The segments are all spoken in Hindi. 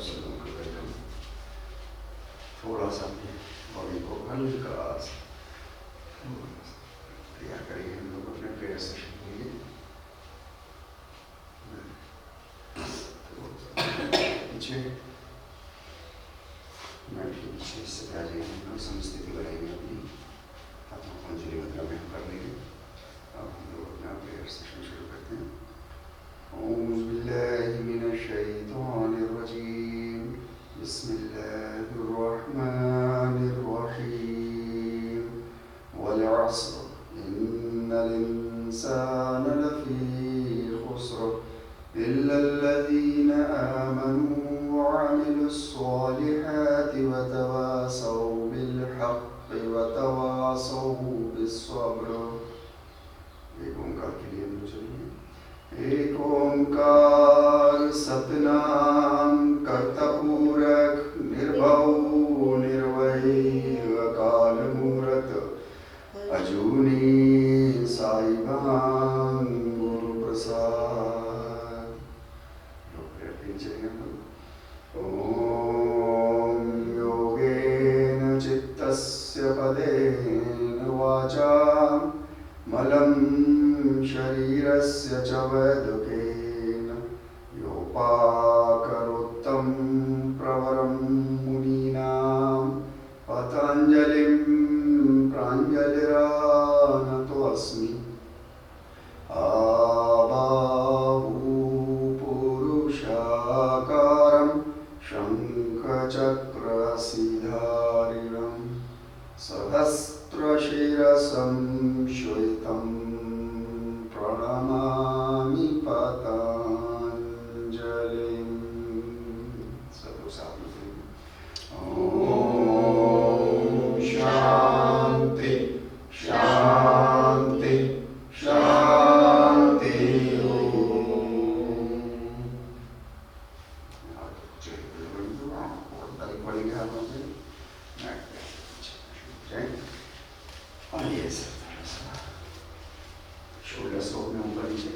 सलों कर बैठा हूँ। थोड़ा सा बॉडी को हल्का तैयार करेंगे हम लोग अपने प्रेयर सेशन के लिए। पीछे मैं पीछे से आ जाएंगे, हम लोग समस्थिति बनाएंगे अपनी आत्मा को अंजलि मुद्रा में हम कर लेंगे। अब हम लोग अपना प्रेयर सेशन शुरू करते हैं। औज़ु बिल्लाहि मिनश शैतानिर रजीम, बिस्मिल्लाहिर रहमानिर रहीम। वल अस्र इन्नल इंसाना लफ़ी खुस्र इल्लल्लज़ीना आमनू व अमिलुस्सॉलिहाति व तवासौ बिल हक़्क़ि व तवासौ बिस्सब्र। एक ओंकार के लिए हम लोग चलेंगे। एक ओंकार सतनाम कर्तापूरक निर्भव निर्वैर अकाल मूरत अजूनी साईबान गुरु प्रसाद। लोग प्रेयर चलेंगे हम लोग। ओम योगेन चित्तस्य पदेन वाचा मलं शरीरस्य च वैदुकेन योपाकरोत्तं प्रवरं मुनीनां पतञ्जलिं प्राञ्जलिरानतोऽस्मि। आबाहुपुरुषाकारं शङ्खचक्रसीधारिणं सहस्रशिरसं श्वेतं प्रणमामि पतञ्जलिं। सब लोग साथ में बोलेंगे। ओम शांति शांति शांति। आइए शोल्डर्स को अपने ऊपर नीचे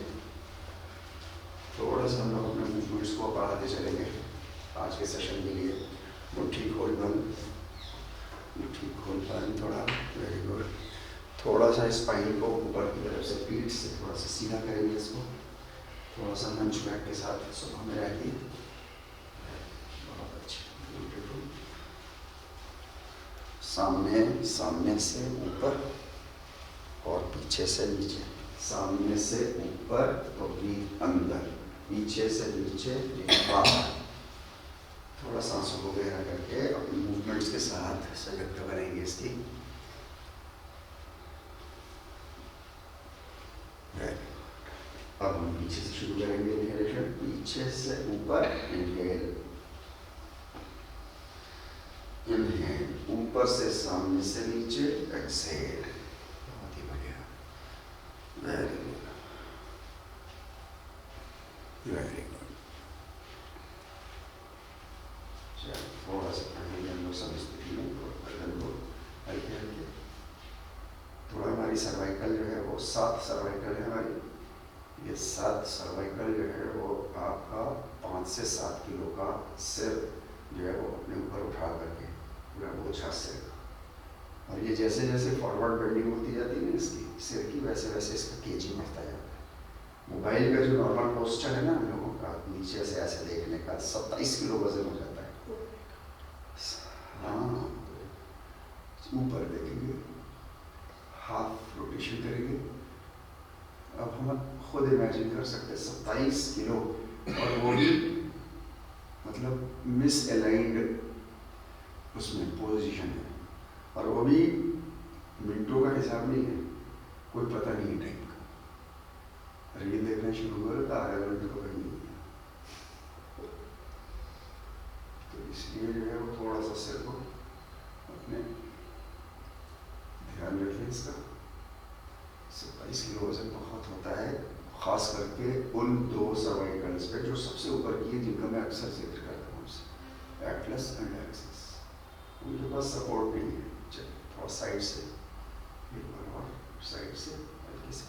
थोड़ा सा हम लोग अपने मूवमेंट्स को बढ़ाते चलेंगे आज के सेशन के लिए। मुट्ठी खोल बंद, मुट्ठी खोल बंद, थोड़ा वेरी गुड। थोड़ा सा स्पाइन को ऊपर की तरफ से पीठ से थोड़ा सा सीधा करेंगे इसको, थोड़ा सा मंच बैक के साथ सुबह में रहती। बहुत अच्छे, ब्यूटीफुल। सामने सामने से ऊपर और पीछे से नीचे, सामने से ऊपर तो भी अंदर, पीछे से नीचे बाहर। थोड़ा सांसों को गहरा करके अपने मूवमेंट्स के साथ संयुक्त बनाएंगे इसकी। अब हम पीछे से शुरू करेंगे इनहेलेशन, पीछे से ऊपर इनहेल, इनहेल ऊपर से सामने से नीचे, एक्सहेल। बहुत ही बढ़िया, वेरी गुड वेरी गुड। चलो थोड़ा सा पढ़ेंगे हम लोग सब स्थिति में, गर्दन को हल्के हल्के। थोड़ा हमारी सर्वाइकल जो है वो 7 सर्वाइकल है हमारी। ये 7 सर्वाइकल जो है वो आपका 5 से 7 किलो का सिर जो है वो अपने ऊपर उठा करके पूरा बोझा सिर। और ये जैसे जैसे फॉरवर्ड बेंडिंग होती जाती है ना इसकी सिर की, वैसे वैसे इसका केजी बढ़ता जाता है। मोबाइल का जो नॉर्मल पोस्चर है ना हम लोगों का, नीचे से ऐसे देखने का, 27 किलो वजन हो जाता है। हाँ, ऊपर देखेंगे, हाफ रोटेशन करेंगे। अब हम खुद इमेजिन कर सकते हैं 27 किलो, और वो भी मतलब मिस अलाइंड उसमें पोजीशन है, और वो भी मिनटों का हिसाब नहीं है, कोई पता नहीं है टाइम का। रील देखना शुरू करो तो आधा घंटे को कहीं नहीं है। तो इसलिए जो है वो थोड़ा सा सिर को अपने ध्यान रखें इसका। 27 किलो वजन बहुत होता है, खास करके उन 2 सर्वाइकल्स पे जो सबसे ऊपर की है, जिनका मैं अक्सर जिक्र करता हूँ, एटलस एंड एक्सिस। उनके पास सपोर्ट नहीं है। चलिए थोड़ा साइड से एक बार और, साइड से हल्के से,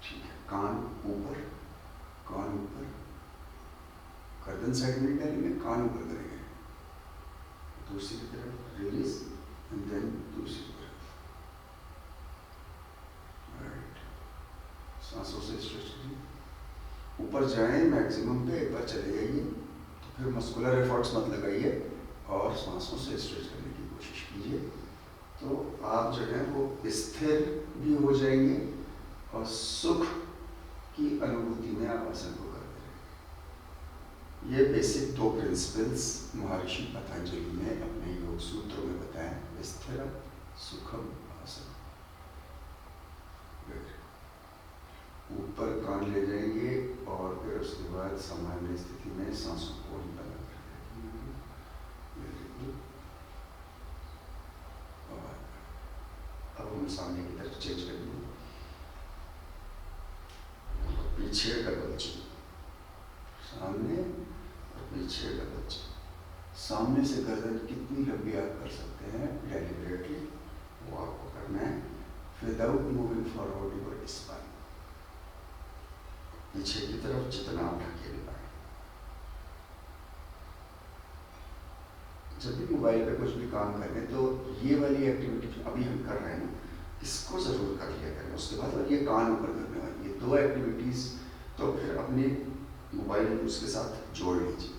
ठीक है। कान ऊपर, कान ऊपर, गर्दन साइड में करेंगे, कान ऊपर करेंगे, दूसरी तरफ रिलीज एंड देन दूसरी तरफ। राइट, सांसों से स्ट्रेच करिए, ऊपर जाएं मैक्सिमम पे, एक बार चले जाइए, तो फिर मस्कुलर एफर्ट्स मत लगाइए और सांसों से स्ट्रेच करने की कोशिश कीजिए। तो आप जो है वो स्थिर भी हो जाएंगे और सुख की अनुभूति में आप आसन को करते रहेंगे। ये बेसिक 2 प्रिंसिपल्स महर्षि पतंजलि ने अपने योग सूत्रों में बताए, स्थिर सुखम आसन। ऊपर कान ले जाएंगे और फिर उसके बाद सामान्य स्थिति में सांसों को ही बंद करेंगे। अब हम सामने की तरफ चेंज करेंगे, पीछे डबल चिन, सामने और पीछे डबल चिन। सामने से गर्दन कितनी लंबी आप कर सकते हैं डेलिबरेटली, वो आपको करना है without moving forward your spine. पीछे की तरफ जितना आप ढकेल पाए। जब भी मोबाइल पे कुछ भी काम करें तो ये वाली एक्टिविटी जो अभी हम कर रहे हैं ना, इसको जरूर कर लिया करें। उसके बाद और ये कान ऊपर करने वाली, ये 2 एक्टिविटीज तो फिर अपने मोबाइल उसके साथ जोड़ लीजिए।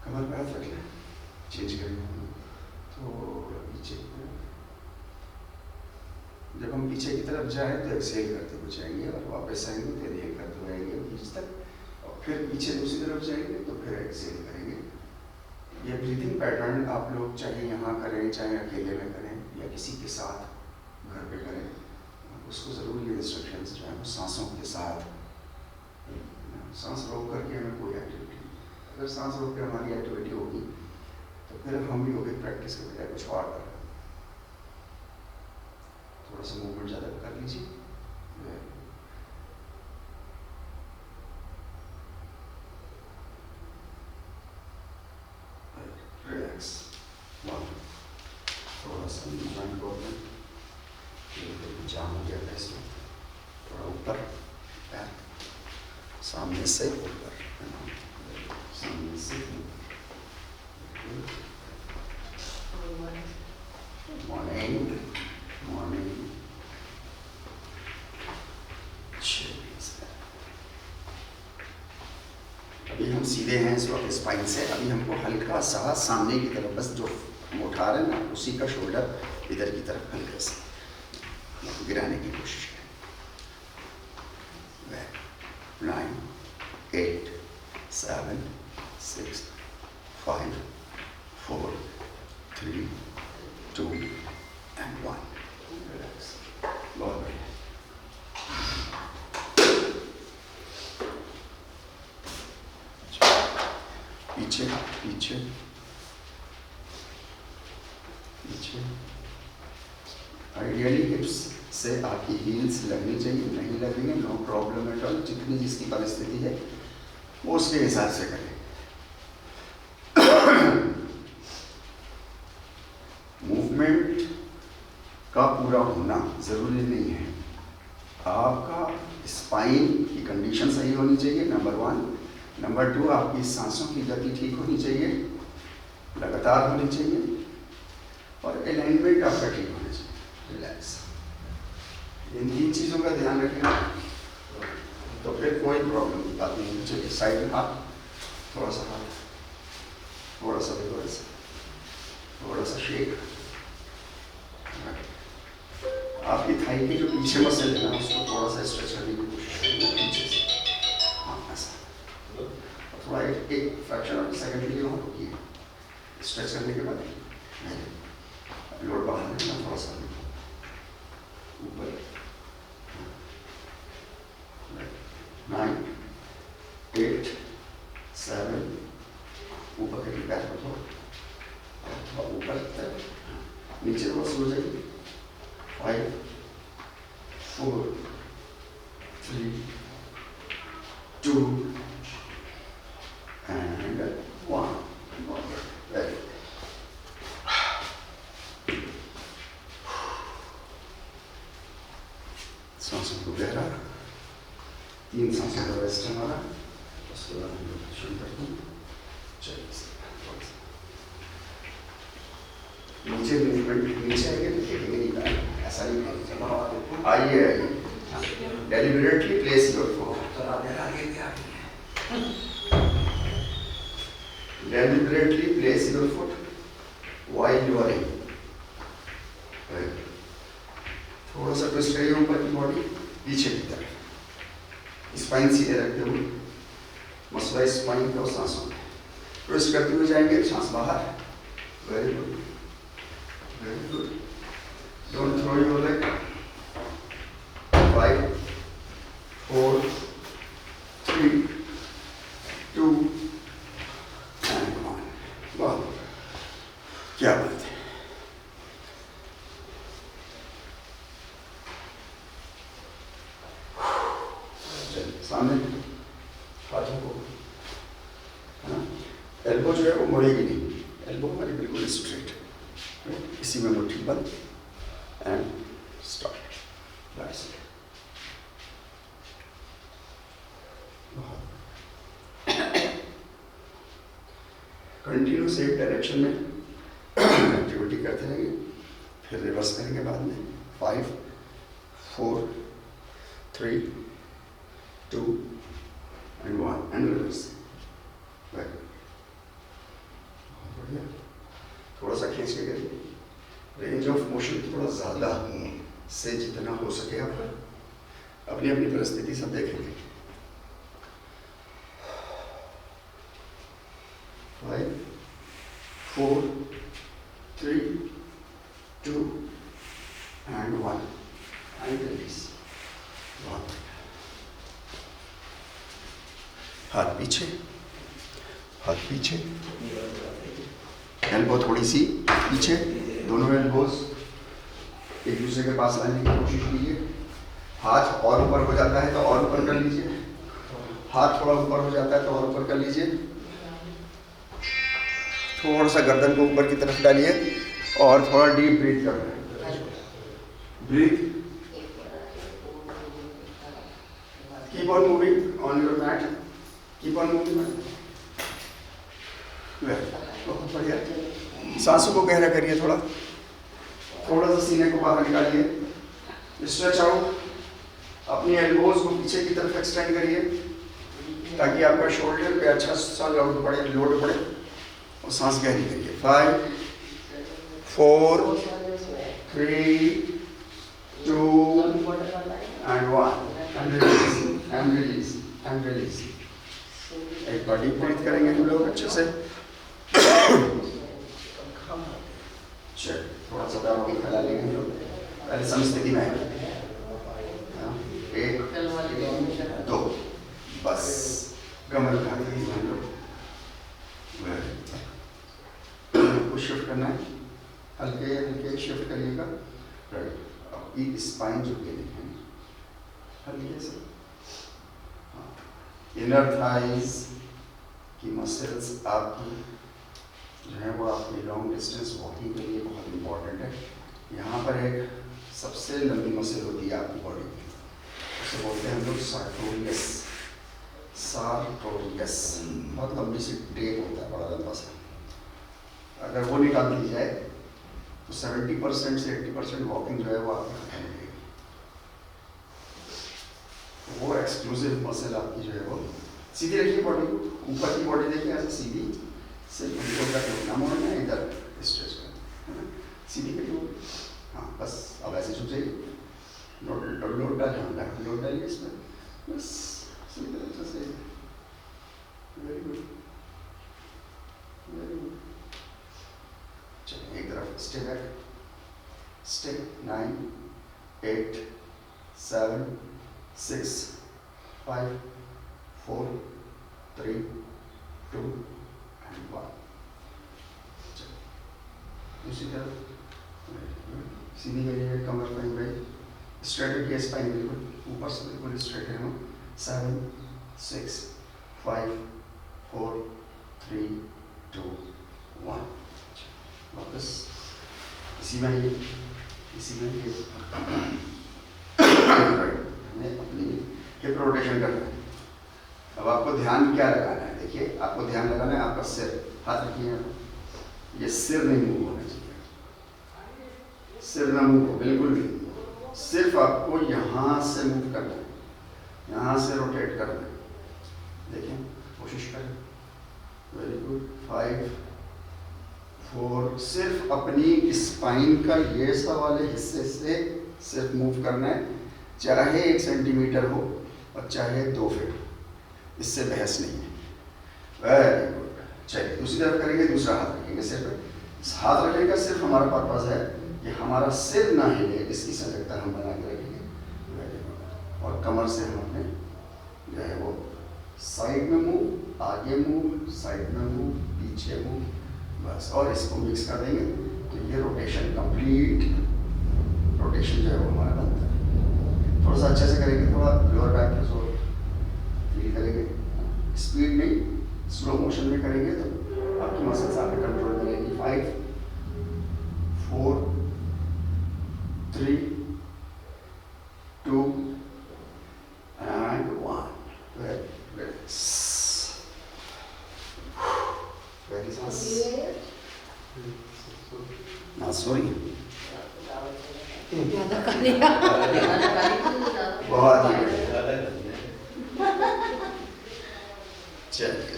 कमर पे हाथ रख लें, चेंज करेंगे तो पीछे। जब हम पीछे की तरफ जाएं तो एक्सहेल करते हुए जाएंगे और वापस आएंगे तो इनहेल करते हुए आएंगे बीच तक, और फिर पीछे दूसरी तरफ जाएंगे तो फिर एक्सहेल करेंगे। ये ब्रीथिंग पैटर्न आप लोग चाहे यहाँ करें, चाहे अकेले में करें या किसी के साथ घर पे करें, उसको ज़रूर ये इंस्ट्रक्शंस जो है वो सांसों के साथ। सांस रोक करके हमें कोई एक्टिविटी, अगर सांस रोक के हमारी एक्टिविटी होगी तो फिर हम योगिक प्रैक्टिस के बजाय कुछ और करें। थोड़ा सा मूवमेंट ज़्यादा कर लीजिए। रिलैक्स, थोड़ा सा जॉइंट प्रॉब्लम, जाम हो गया था इसमें, थोड़ा ऊपर पैर, सामने से ऊपर, सामने से मॉर्निंग मॉर्निंग। अभी हम सीधे हैं इस वक्त स्पाइन से, अभी हमको हल्का सा सामने की तरफ, बस जो उठा रहे हैं ना उसी का शोल्डर इधर की तरफ हल्के से गिराने की कोशिश करें। 9 8 7 6 5 4 3 2 and 1। रिलैक्स, बहुत बढ़िया। पीछे पीछे पीछे। आइडियली हिप्स से आपकी हील्स लगनी चाहिए, नहीं लगेंगे नो प्रॉब्लम एट ऑल। जितनी जिसकी परिस्थिति है वो उसके हिसाब से करें। मूवमेंट का पूरा होना जरूरी नहीं है, आपका स्पाइन की कंडीशन सही होनी चाहिए, नंबर 1। नंबर 2, आपकी सांसों की गति ठीक होनी चाहिए, लगातार होनी चाहिए, और अलाइनमेंट आपका ठीक होना चाहिए। रिलैक्स, इन 3 चीज़ों का ध्यान रखें तो फिर कोई प्रॉब्लम की बात नहीं होनी चाहिए। साइड में हाथ, थोड़ा सा हाथ, थोड़ा सा रिवर्स, थोड़ा सा शेक। आपकी थाई की जो पीछे मसल है ना उसको थोड़ा सा स्ट्रेच करने की कोशिश करेंगे पीछे से, हाँ ऐसा। थोड़ा एक फ्रैक्शन ऑफ सेकंड के लिए वहाँ रुकिए, स्ट्रेच करने के बाद लोड बाहर निकलना, थोड़ा सा ऊपर। 9 8 7, ऊपर के पैर को थोड़ा ऊपर तक, नीचे थोड़ा सो जाइए। 5 4 3 2 and 1। Very good। सांसों को गहरा 3 सांसों का रेस्ट हमारा, उसके बाद हम लोग शुरू करते हैं। चलिए नीचे मूवमेंट नीचे आएंगे तो देखेंगे नहीं पाएंगे, ऐसा नहीं है। आइए आइए, deliberately place your foot. Deliberately place your foot while you are in. थोड़ा सा ट्विस्ट करिए ऊपर की बॉडी पीछे की तरफ, स्पाइन सीधे रखते हुए, मसला स्पाइन का सांसों में ट्विस्ट करते हुए जाएंगे, सांस बाहर। Very good, very good. Don't throw your leg. 5 4 3 2 क्या बात है। सामने हाथों को, एल्बो जो है वो मुड़ेगी नहीं, एल्बो हमारी बिल्कुल स्ट्रेट, इसी में मुट्ठी बंद and start. That's it. Continuous एक डायरेक्शन में एक्टिविटी करते रहेंगे, फिर रिवर्स करेंगे बाद में। 5 4 3 2 and 1 एंड रिवर्स। बहुत बढ़िया। थोड़ा सा खींच के करिए, रेंज ऑफ मोशन थोड़ा ज़्यादा से जितना हो सके आप अपनी अपनी परिस्थिति सब देखेंगे। 5 4 3 2 and 1 and release। हाथ पीछे, हाथ पीछे, एल्बो थोड़ी सी पीछे, दोनों एल्बोज एक दूसरे के पास लाने की कोशिश कीजिए। हाथ और ऊपर हो जाता है तो और ऊपर कर लीजिए, हाथ थोड़ा ऊपर हो जाता है तो और ऊपर कर लीजिए। थोड़ा सा गर्दन को ऊपर की तरफ डालिए और थोड़ा डीप ब्रीथ कर रहे हैं। Breathe, keep on moving on your mat, keep on moving. बहुत बढ़िया। सांसों को गहरा करिए, थोड़ा थोड़ा सा सीने को बाहर निकालिए, स्ट्रेच आउट। अपनी एल्बोज को पीछे की तरफ एक्सटेंड करिए ताकि आपका शोल्डर पे अच्छा सा लोड पड़े और सांस गहरी करिए। 5 4 3 2 and 1 and release and release and release। एक बार डीप ब्रीथ करेंगे हम लोग अच्छे से। चल थोड़ा सा पैरों को फैला लेंगे हम लोग, पहले समस्थिति में आएंगे। 1 2 बस, कमर उठा के हम लोग को शिफ्ट करना है, हल्के हल्के शिफ्ट करिएगा। राइट, अब स्पाइन जो के देखेंगे हल्के से। इनर थाइज की मसल्स आपकी जो है वो आपकी लॉन्ग डिस्टेंस वॉकिंग के लिए बहुत इंपॉर्टेंट है। यहाँ पर एक सबसे लंबी मसल होती है आपकी बॉडी की, उसे बोलते हैं हम लोग सार्टोरियस। सार्टोरियस बहुत लंबी सी टेप होता है, बड़ा लंबा सा। अगर वो निकाल दी जाए तो 70% से 80% वॉकिंग जो है वो आपकी खत्म हो जाएगी। वो एक्सक्लूसिव मसल आपकी जो है वो सीधी रखिए, बॉडी ऊपर की बॉडी देखिए ऐसे सीधी, सिर्फ उनको का घुटना मोड़ना है, इधर स्ट्रेच करना है ना, सीधी करिए। हाँ बस, अब ऐसे झुक जाइए, लोड डालिए, लोड डालिए इसमें, बस सीधी तरह से। Very good, very good. चलिए एक तरफ स्टे बैक, स्टे। 9 8 7 6 5 4 3 2 and 1। दूसरी तरफ सीधी करिए, कमर पर भाई स्ट्रेट रखिए, स्पाइन बिल्कुल ऊपर से बिल्कुल स्ट्रेट है। हम 7 6 5 4 3 2 1। वापस इसी में ये अपनी हिप रोटेशन करना है। अब आपको ध्यान क्या लगाना है, देखिए आपको ध्यान लगाना है आपका सिर, हाथ रखिए, ये सिर नहीं मूव होना चाहिए, सिर ना मूव हो, बिल्कुल नहीं, सिर्फ आपको यहाँ से मूव करना है, यहाँ से रोटेट करना है। देखिए कोशिश करें, वेरी गुड, 5 4, सिर्फ अपनी स्पाइन का ये सा वाले हिस्से से सिर्फ मूव करना है, चाहे 1 सेंटीमीटर हो और चाहे 2 फीट, इससे बहस नहीं है। वेरी गुड, चलिए दूसरी तरफ करेंगे, दूसरा हाथ रखेंगे सिर पे। हाथ रखने का सिर्फ हमारा पर्पज है कि हमारा सिर ना हिले, इसकी सजगता हम बना के रखेंगे। वेरी गुड, और कमर से हम अपने जो है वो साइड में मूव, आगे मूव, साइड में मूव, पीछे मूव, बस, और इसको मिक्स कर देंगे तो ये रोटेशन कंप्लीट रोटेशन जो है वो हमारा बनता है। थोड़ा सा अच्छे से करेंगे, थोड़ा लोअर बैक पे जोर फील करेंगे, स्पीड नहीं, स्लो मोशन में करेंगे तो आपकी मसल्स आपके कंट्रोल में रहेगी। 5 4 3 2 and 1, very nice. Now sorry, बहुत ही चलिए,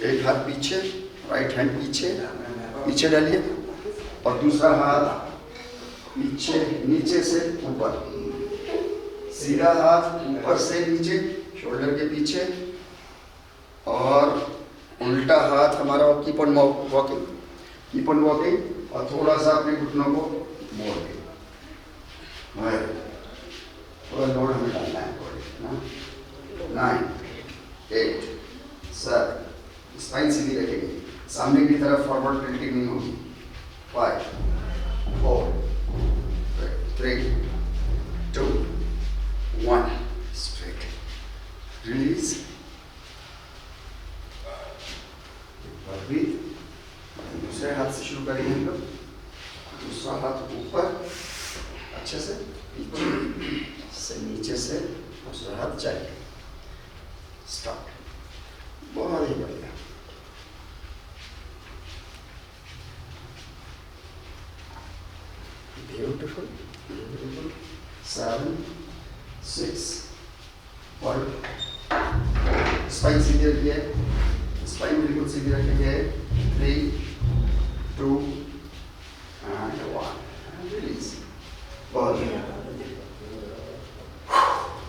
एक हाथ पीछे, राइट हैंड पीछे, पीछे डालिए, और दूसरा हाथ पीछे, नीचे से ऊपर, सीधा हाथ ऊपर से नीचे शोल्डर के पीछे, और उल्टा हाथ हमारा keep on walking, keep on walking, और थोड़ा सा अपने घुटनों को मोड़ के, थोड़ा लोड हमें डालना है बॉडी ना। 9 8 7, स्पाइन सीधी रखेंगे, सामने की तरफ फॉरवर्ड टिल्टिंग नहीं होगी। 5 4 3 2 1, स्ट्रेट, रिलीज, दूसरे हाथ से शुरू करेंगे हम लोग, दूसरा हाथ ऊपर अच्छे से, नीचे से दूसरा हाथ चाहिए, स्टार्ट, बहुत ही बढ़िया। Beautiful, beautiful. 7 6 5, स्पाइन सीधी रखिए, स्पाइन बिल्कुल सीधी रखेंगे। 3 2 and 1, रिलीज, बहुत बढ़िया।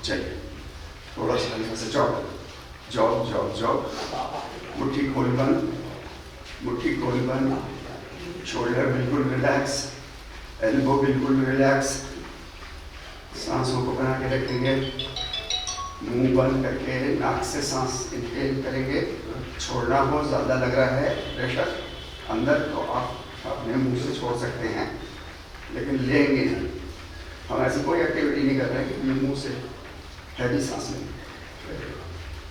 चलिए थोड़ा सा हल्का से जॉग जॉग जॉग जॉग, मुट्ठी खोल बंद, मुट्ठी खोल बंद, शोल्डर बिल्कुल रिलैक्स, एल्बो बिल्कुल रिलैक्स, सांसों को बना के रखेंगे, मुंह बंद करके नाक से सांस इनहेल करेंगे। छोड़ना हो, ज़्यादा लग रहा है प्रेशर अंदर, तो आप अपने मुंह से छोड़ सकते हैं, लेकिन लेंगे नहीं। हम ऐसी कोई एक्टिविटी नहीं कर रहे हैं कि मुंह से हैवी सांस लेंगे।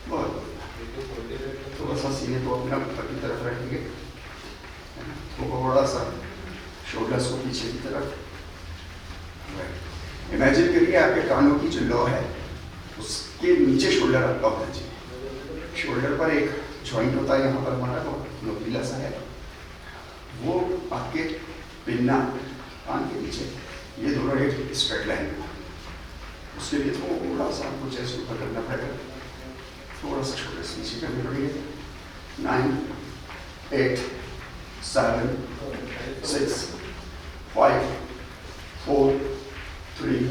बहुत थोड़ा सा सीने को अपना ऊपर की तरफ रखेंगे, थोड़ा सा शोल्डर्स को पीछे की तरफ। इमेजिन करिए आपके कानों की जो लौ है उसके नीचे शोल्डर आपका होना चाहिए। शोल्डर पर एक जॉइंट होता है, यहाँ पर हमारा नोकीला सा है, वो आपके पिन्ना कान के नीचे, ये दोनों एक स्ट्रेट लाइन है। उसके लिए थोड़ा सा आपको चेस्ट ऊपर करना पड़ेगा, थोड़ा सा शोल्डर नीचे करने पड़ेंगे। 9 8 7 6 5 4 3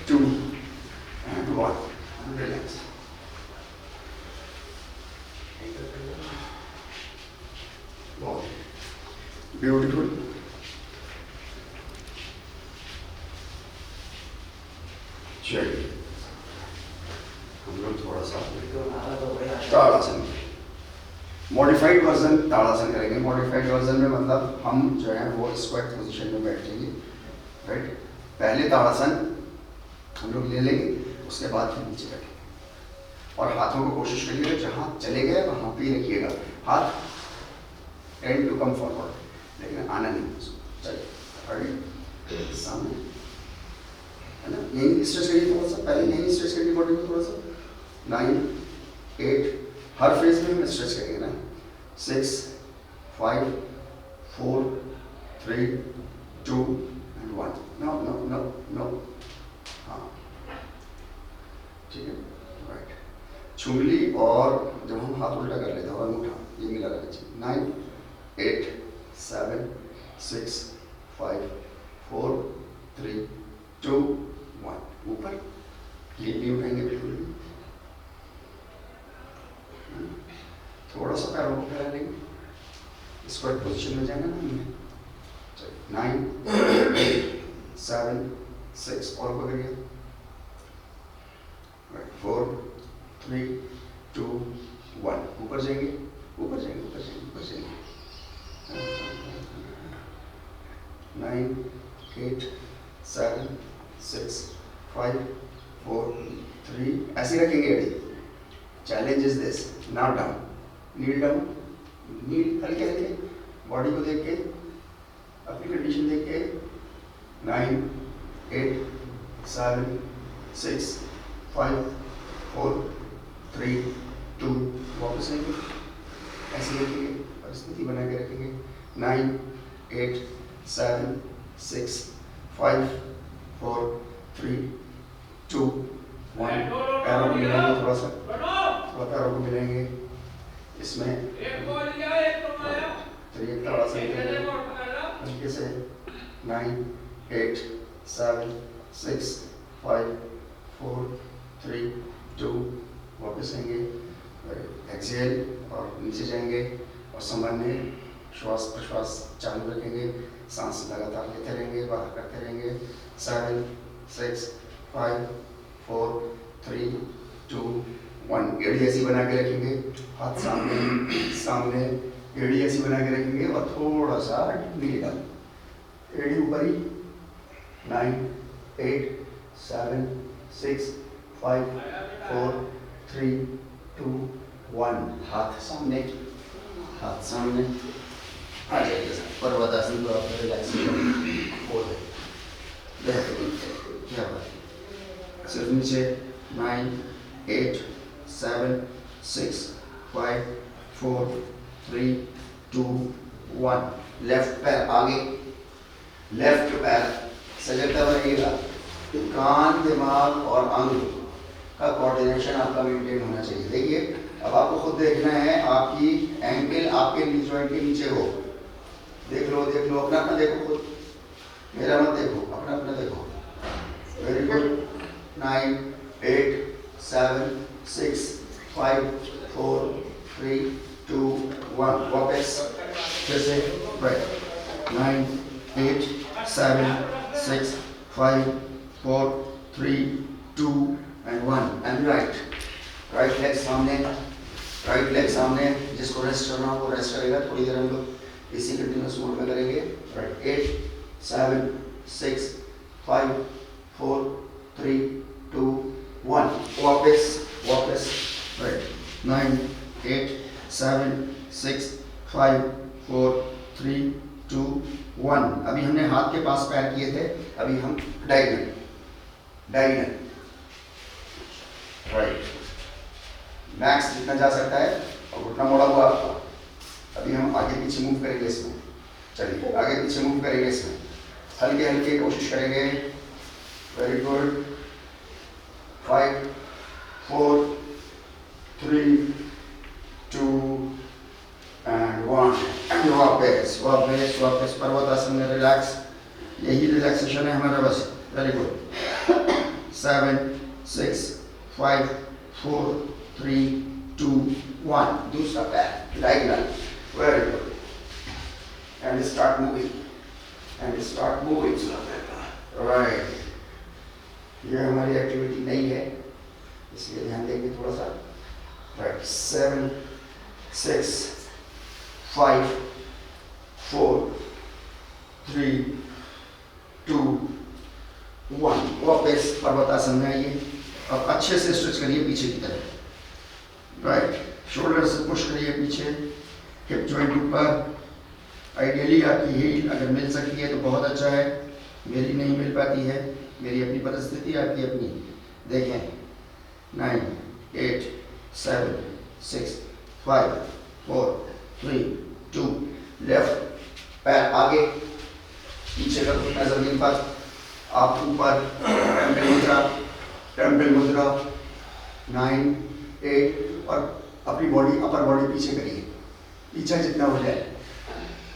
2 and 1, relax. ब्यूटीफुल। चलिए हम लोग थोड़ा सा ताड़ासन, मॉडिफाइड वर्जन ताड़ासन करेंगे। मॉडिफाइड वर्जन में मतलब हम जो है वो स्क्वाट पोजीशन में बैठेंगे, राइट। पहले ताड़ासन हम लोग ले लेंगे, उसके बाद फिर नीचे बैठेंगे, और हाथों को कोशिश करिएगा जहाँ चले गए वहाँ पे ही रखिएगा, हाथ टेंड टू कम फॉरवर्ड, लेकिन आना नहीं। चलिए सामने है ना, यहीं स्ट्रेच करिए थोड़ा सा, पहले यहीं स्ट्रेच करिए बॉडी को थोड़ा सा, 9 8, हर फेज में हम स्ट्रेच करेंगे ना, 6 5 4 3 2 and 1, no, हाँ ठीक है, राइट। चुंगली और जब हम हाथ उल्टा कर लेते हैं और अंगूठा ये मिला रहना चाहिए, 9 8 7 6 5 4 3 2 1, ऊपर ये नहीं उठाएंगे बिल्कुल भी, थोड़ा सा पैरों को फैला लेंगे, स्क्वाट पोजीशन में जाएगा ना हमने, 9 8 7 6 और पकड़िए, 4 3 2 1, ऊपर जाएंगे, ऊपर जाएंगे, ऊपर जाएंगे, ऊपर जाएंगे, 9 8 7 6 5 4 3, ऐसे रखेंगे एडी। Challenge is this, now down, kneel down, kneel हल्के हल्के, बॉडी को देख के, अपनी कंडीशन देख के, 9 8 7 6 5 4 3 2, वापस आएंगे, ऐसे रखेंगे, परिस्थिति बना के रखेंगे, 9 8 7 6 5 4 3 2 1, पैरों को मिलाएंगे, थोड़ा सा पैरों को मिलाएंगे, इसमें एक थोड़ा सा हल्के से, 9 8 7 6 5 4 3 2, वापस आएंगे, एक्सहेल और नीचे जाएंगे और संभालने, श्वास प्रश्वास चालू रखेंगे, सांस लगातार लेते रहेंगे, बाहर करते रहेंगे, 7 6 5 4 3 2 1, एड़ी ऐसी बना के रखेंगे, हाथ सामने सामने, एड़ी ऐसी बना के रखेंगे और थोड़ा सा नीचे डाल, एड़ी ऊपर ही, 9 8 7 6 5 4 3 2 1, हाथ सामने आ जाइए सर, पर्वतासन को आप रिलैक्स हो जाए, क्या बात, सिर्फ नीचे, 9 8 7 6 5 4 3 2 1, लेफ्ट पैर आगे, लेफ्ट पैर सजगता बनेगा, कान दिमाग और अंग का कोऑर्डिनेशन आपका मेंटेन होना चाहिए। देखिए अब आपको खुद देखना है, आपकी एंकल आपके नी जॉइंट के नीचे हो, देख लो अपना अपना देखो, खुद मेरा मत देखो, अपना अपना देखो, वेरी गुड, 9 8 7 6 5 4 3 2 1, वापस फिर से, right, 9 8 7 6 5 4 3 2 and 1, and right leg सामने, जिसको रेस्ट करना हो वो रेस्ट करेगा, थोड़ी देर हम लोग इसी कंटिन्यूस मोड में करेंगे, राइट, 8 7 6 5 4 3 2 1, वापस, राइट, 9 8 7 6 5 4 3 2 1, अभी हमने हाथ के पास पैर किए थे, अभी हम डायगोनल, राइट, मैक्स जितना जा सकता है, और घुटना मोड़ा हुआ आपका, अभी हम आगे पीछे मूव करेंगे इसमें, चलिए आगे पीछे मूव करेंगे इसमें, हल्के हल्के कोशिश करेंगे, वेरी गुड, 5 4 3 2 and 1, एंड वापस पर्वतासन में रिलैक्स, यही रिलैक्सेशन है हमारा बस, वेरी गुड, 7 6 5 4 3 2 1, दूसरा पैर diagonal, very good, and start moving, right, ये हमारी एक्टिविटी नहीं है इसलिए ध्यान देंगे थोड़ा सा, राइट, 7 6 5 4 3 2 1, वापस पर्वतासन में आइए, अब अच्छे से स्ट्रेच करिए पीछे की तरफ, राइट, शोल्डर से पुश करिए पीछे, हिप जॉइंट ऊपर, आइडियली आपकी हील अगर मिल सकती है तो बहुत अच्छा है, मेरी नहीं मिल पाती है मेरी अपनी परिस्थिति, आपकी अपनी। देखें 9 8 7 6 5 4 3 2, लेफ्ट पैर आगे पीछे कर घुटना जमीन पर, आप ऊपर टेम्पल मुद्रा 9 8 और अपनी बॉडी अपर बॉडी पीछे करिए, पीछे जितना हो जाए।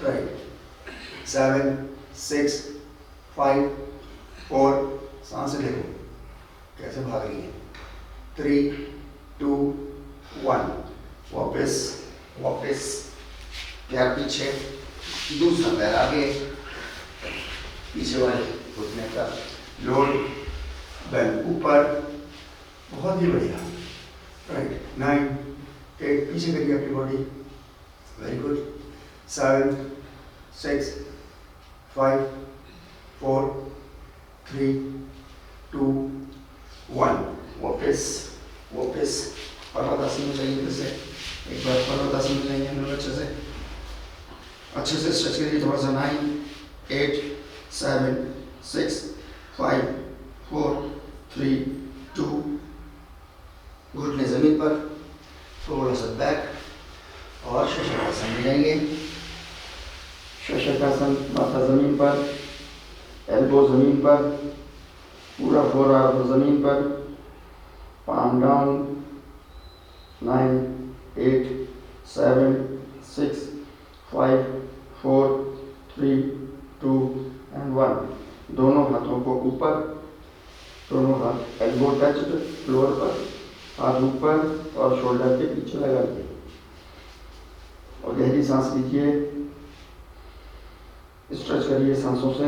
राइट 7 6 5 4, सांसें देखो कैसे भाग रही है। 3 2 1, वापस पैर पीछे, दूसरा पैर आगे, पीछे वाले घुटने का लोड, बेंड ऊपर, बहुत ही बढ़िया। राइट 9 8, पीछे करिए अपनी बॉडी, वेरी गुड। 7 6 5 4 3 2 1, वापस पर्वतासन में जाइए। फिर से एक बार पर्वतासन में जाइए हम लोग, अच्छे से स्ट्रेच करिए थोड़ा सा। 9 8 7 6 5 4 3 2, घुटने जमीन पर, थोड़ा सा बैक और शशकासन में जाएंगे। शशकासन, माथा जमीन पर, एल्बो जमीन पर, पूरा फोर आर्म जमीन पर, पाम डाउन। 9 8 7 6 5 4 3 2 एंड 1, दोनों हाथों को ऊपर, दोनों हाथ एल्बो टच्ड फ्लोर पर, हाथ ऊपर और शोल्डर के पीछे लगा दिए और गहरी सांस लीजिए। स्ट्रेच करिए सांसों से,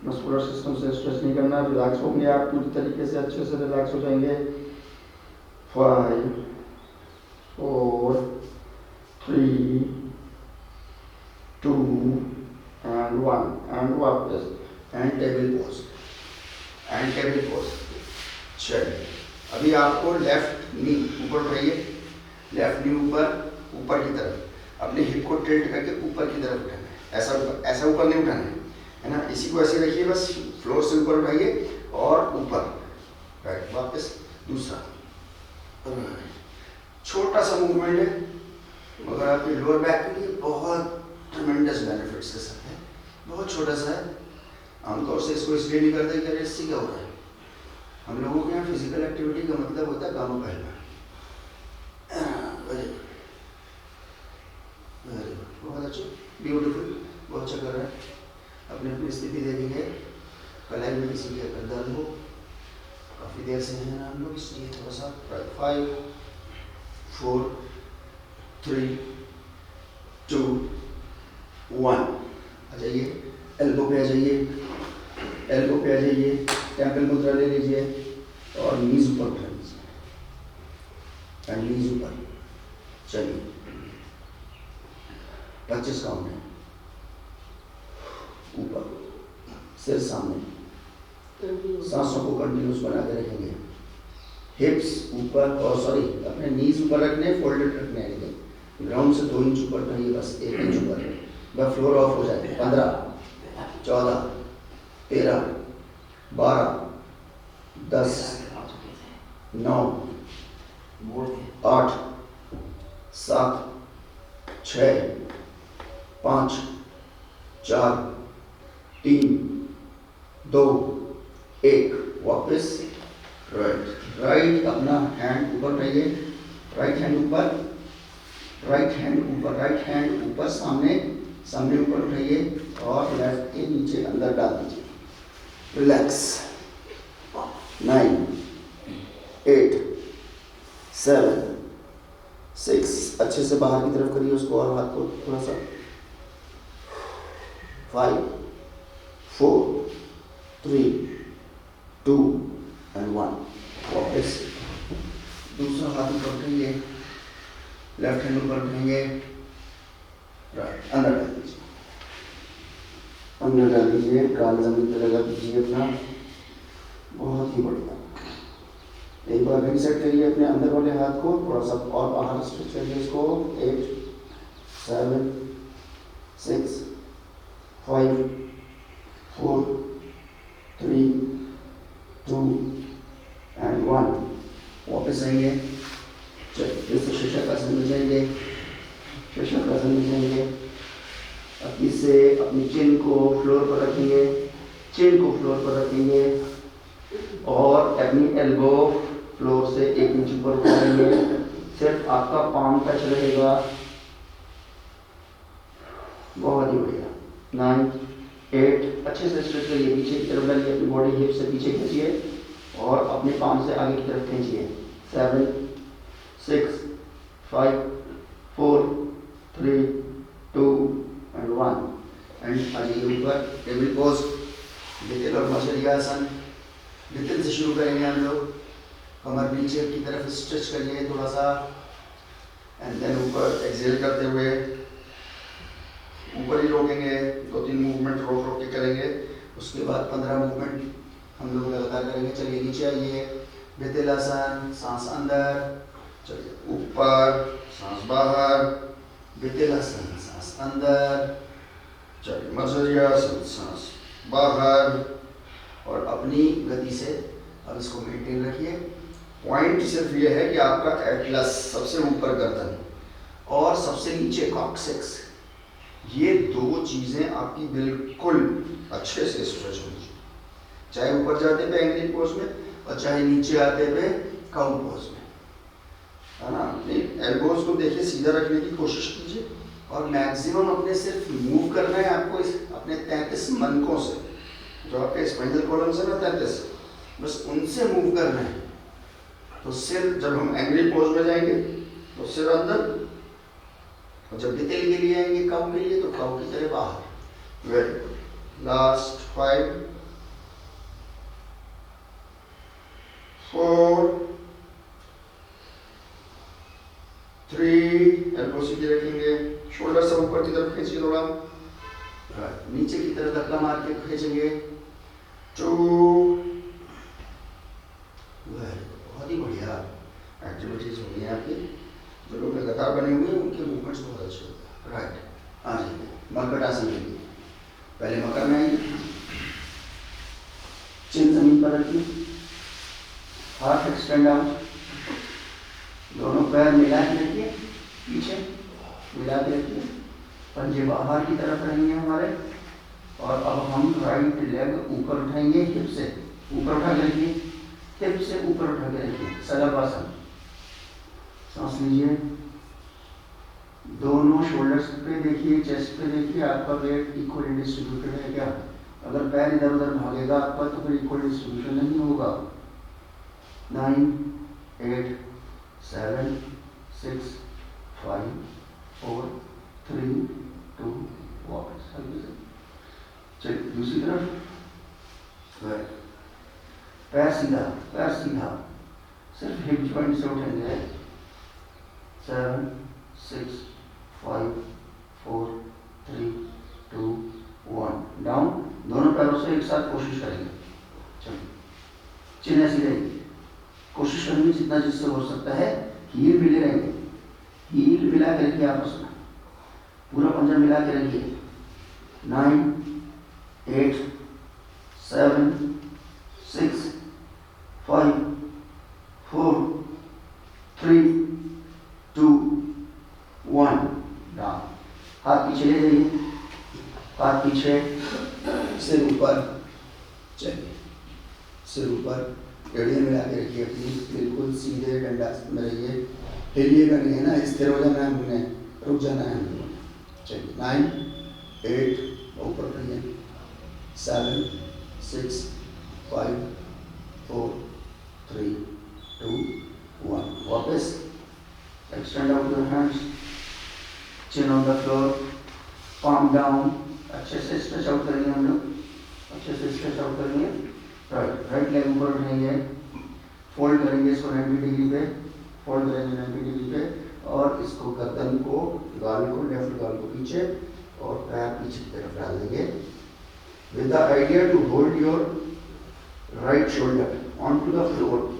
मस्कुलर सिस्टम से स्ट्रेच नहीं करना, रिलैक्स होंगे आप पूरी तरीके से, अच्छे से रिलैक्स हो जाएंगे। 5 4 3 2 एंड 1, एंड वापस एंड टेबल पोज। चलिए अभी आपको लेफ्ट नी ऊपर उठाइए, लेफ्ट नी ऊपर की तरफ, अपने हिप को टिल्ट करके ऊपर की तरफ उठाना है, ऐसा ऊपर नहीं उठाना है ना। इसी को ऐसे रखिए, बस फ्लोर से ऊपर उठाइए और ऊपर। राइट, वापस दूसरा, छोटा सा मूवमेंट है मगर आपके लोअर बैक के लिए बहुत ट्रेमेंडस बेनिफिट्स के साथ है, बहुत छोटा सा है। आमतौर से इसको इसलिए नहीं करते कि इससे क्या हो रहा है, हम लोगों के यहाँ फिजिकल एक्टिविटी का मतलब होता है काम पहलना। बहुत अच्छा, ब्यूटीफुल, बहुत अच्छा कर रहा है। अपनी अपनी स्थिति देखेंगे, कलाई में किसी के अगर दर्द हो, काफ़ी देर से हैं ना हम लोग, इसलिए थोड़ा सा। 5 4 3 2 1, आ जाइए, एल्बो पे आ जाइए, टेम्पल मुद्रा ले लीजिए और नीज ऊपर उठा लीजिए, एंड नीज ऊपर। चलिए 25 काउंट है, ऊपर, सिर सामने, सांसों को कंटिन्यूस बना के रखेंगे। हिप्स ऊपर, और सॉरी अपने नीज ऊपर रखने, फोल्डेड रखने हैं, ग्राउंड से 2 इंच ऊपर उठाइए, बस 1 इंच ऊपर, बस फ्लोर ऑफ हो जाए। 15 14 13 12 10 9 8 7 6 5 4 3 2 1, वापस। राइट अपना हैंड ऊपर उठाइए, राइट हैंड ऊपर, सामने ऊपर उठाइए और लेफ्ट के नीचे अंदर डाल दीजिए। रिलैक्स। 9 8 7 6, अच्छे से बाहर की तरफ करिए उसको और हाथ को थोड़ा सा। 5 4 3 2 एंड 1, वापस। दूसरा हाथ ऊपर उठाइए, लेफ्ट हैंड ऊपर उठाएंगे, राइट अंदर डाल दीजिए, कान जमीन पे लगा दीजिए अपना, बहुत ही बढ़िया। एक बार रीसेट करिए अपने अंदर वाले हाथ को, थोड़ा सा और बाहर स्ट्रेच करिए इसको। 8 7 6 5 4 3 2 and 1। वापस आएंगे, चलिए फिर से शीर्षासन में जाएंगे, शीर्षासन में जाएंगे। अपनी से अपनी चिन को फ्लोर पर रखेंगे, चिन को फ्लोर पर रखेंगे और अपनी एल्बो फ्लोर से 1 इंच ऊपर उठाएंगे। सिर्फ आपका पाम टच रहेगा। बहुत ही बढ़िया। 9 8 अच्छे से स्ट्रेच करिए, पीछे की तरफ डालिए, अपनी बॉडी हिप से पीछे खींचिए और अपने पाम से आगे की तरफ खींचिए। 7 6 5 4 3 2 and 1 एंड आ जाइए ऊपर, टेबल पोज, लिटिल और मछलियासन। लिटिल से शुरू करेंगे हम लोग, कमर नीचे की तरफ स्ट्रेच करिए थोड़ा सा एंड देन ऊपर एक्सेल करते हुए ऊपर ही रोकेंगे। 2-3 मूवमेंट रोक रोक के करेंगे, उसके बाद 15 मूवमेंट हम लोग लगातार करेंगे। चलिए नीचे आइए, वितिलासन, सांस अंदर, चलिए ऊपर, सांस बाहर, वितिलासन, सांस अंदर, चलिए मत्स्यासन, सांस बाहर और अपनी गति से अब इसको मेंटेन रखिए। पॉइंट सिर्फ ये है कि आपका एटलस सबसे ऊपर गर्दन और सबसे नीचे कॉक्सिक्स, ये 2 चीजें आपकी बिल्कुल अच्छे से स्ट्रेच होनी चाहिए, चाहे ऊपर जाते पे एंग्री पोज में और चाहे नीचे आते पे काउ पोज में, है ना। अपने एल्बोज को देखिए सीधा रखने की कोशिश कीजिए और मैक्सिमम अपने सिर्फ मूव करना है आपको इस अपने 33 मनकों से, जो आपके स्पाइनल कॉलम से ना 33, बस उनसे मूव करना है। तो सिर, जब हम एंग्री पोज में जाएंगे तो सिर अंदर, और जब वितिल के लिए आएंगे काउ के लिए तो काउ की तरह बाहर। Very good. लास्ट 5 4 3 एल्बो सीधे रखेंगे, शोल्डर सब ऊपर की तरफ खींचिए थोड़ा, नीचे की तरफ धक्का मार के खींचेंगे। 2 बहुत ही बढ़िया एक्टिविटीज हो गई हैं आपकी। जो लोग लगातार बने हुए हैं उनके मूवमेंट्स बहुत अच्छे होते हैं। राइट, आ जाइए मकर आसन के लिए। पहले मकर में आइए, चिन जमीन पर रखिए, हाथ एक्सटेंड आउट, दोनों पैर मिला के रखिए, पीछे मिला के रखिए, पंजे बाहर की तरफ रहेंगे हमारे। और अब हम राइट लेग ऊपर उठाएंगे, हिप से ऊपर उठा के रखिए, हिप से ऊपर उठा के रखिए, सलबासन। सांस लीजिए, दोनों शोल्डर्स पे देखिए, चेस्ट पे देखिए, आपका वेट इक्वली डिस्ट्रीब्यूटेड है क्या। अगर पैर इधर उधर भागेगा आपका तो फिर इक्वल डिस्ट्रीब्यूशन नहीं होगा। 9 8 7 6 5 4 3 2 वापस। चलिए दूसरी तरफ, पैर सीधा, पैर सीधा, सिर्फ हिप जॉइंट से उठेंगे। 7 6 5 4 3 2 1 डाउन। दोनों पैरों से एक साथ कोशिश करेंगे। चलिए चिन्ह ऐसी रहेगी, कोशिश करेंगे जितना जिससे हो सकता है। हील मिले रहेंगे, हील मिला के रखिए, आपस में पूरा पंजा मिला के रखिए। 9 8 7 6 5 4 3 2 1 डाउन। हाथ पीछे ले जाइए, हाथ पीछे, सिर ऊपर, चलिए सिर ऊपर, एड़ियाँ मिला के रखिए अपनी, बिल्कुल सीधे डंडा में रहिए, हिलिएगा नहीं है ना, स्थिर हो जाना है हमने, रुक जाना है हमने। चलिए 9 8 ऊपर करिए, 7 6 5 4 3 2 1 वापस। Extend out your hands, chin on the floor, palm down. अच्छे से स्ट्रेच आउट करेंगे हम लोग, अच्छे से स्ट्रेच आउट करेंगे। राइट लेग ऊपर उठाएंगे, फोल्ड करेंगे इसको 90 डिग्री पे, फोल्ड करेंगे 90 डिग्री पे और इसको गर्दन को, गाल को, लेफ्ट गाल को पीछे और पैर पीछे की तरफ डाल देंगे with the idea to hold your right shoulder onto the floor,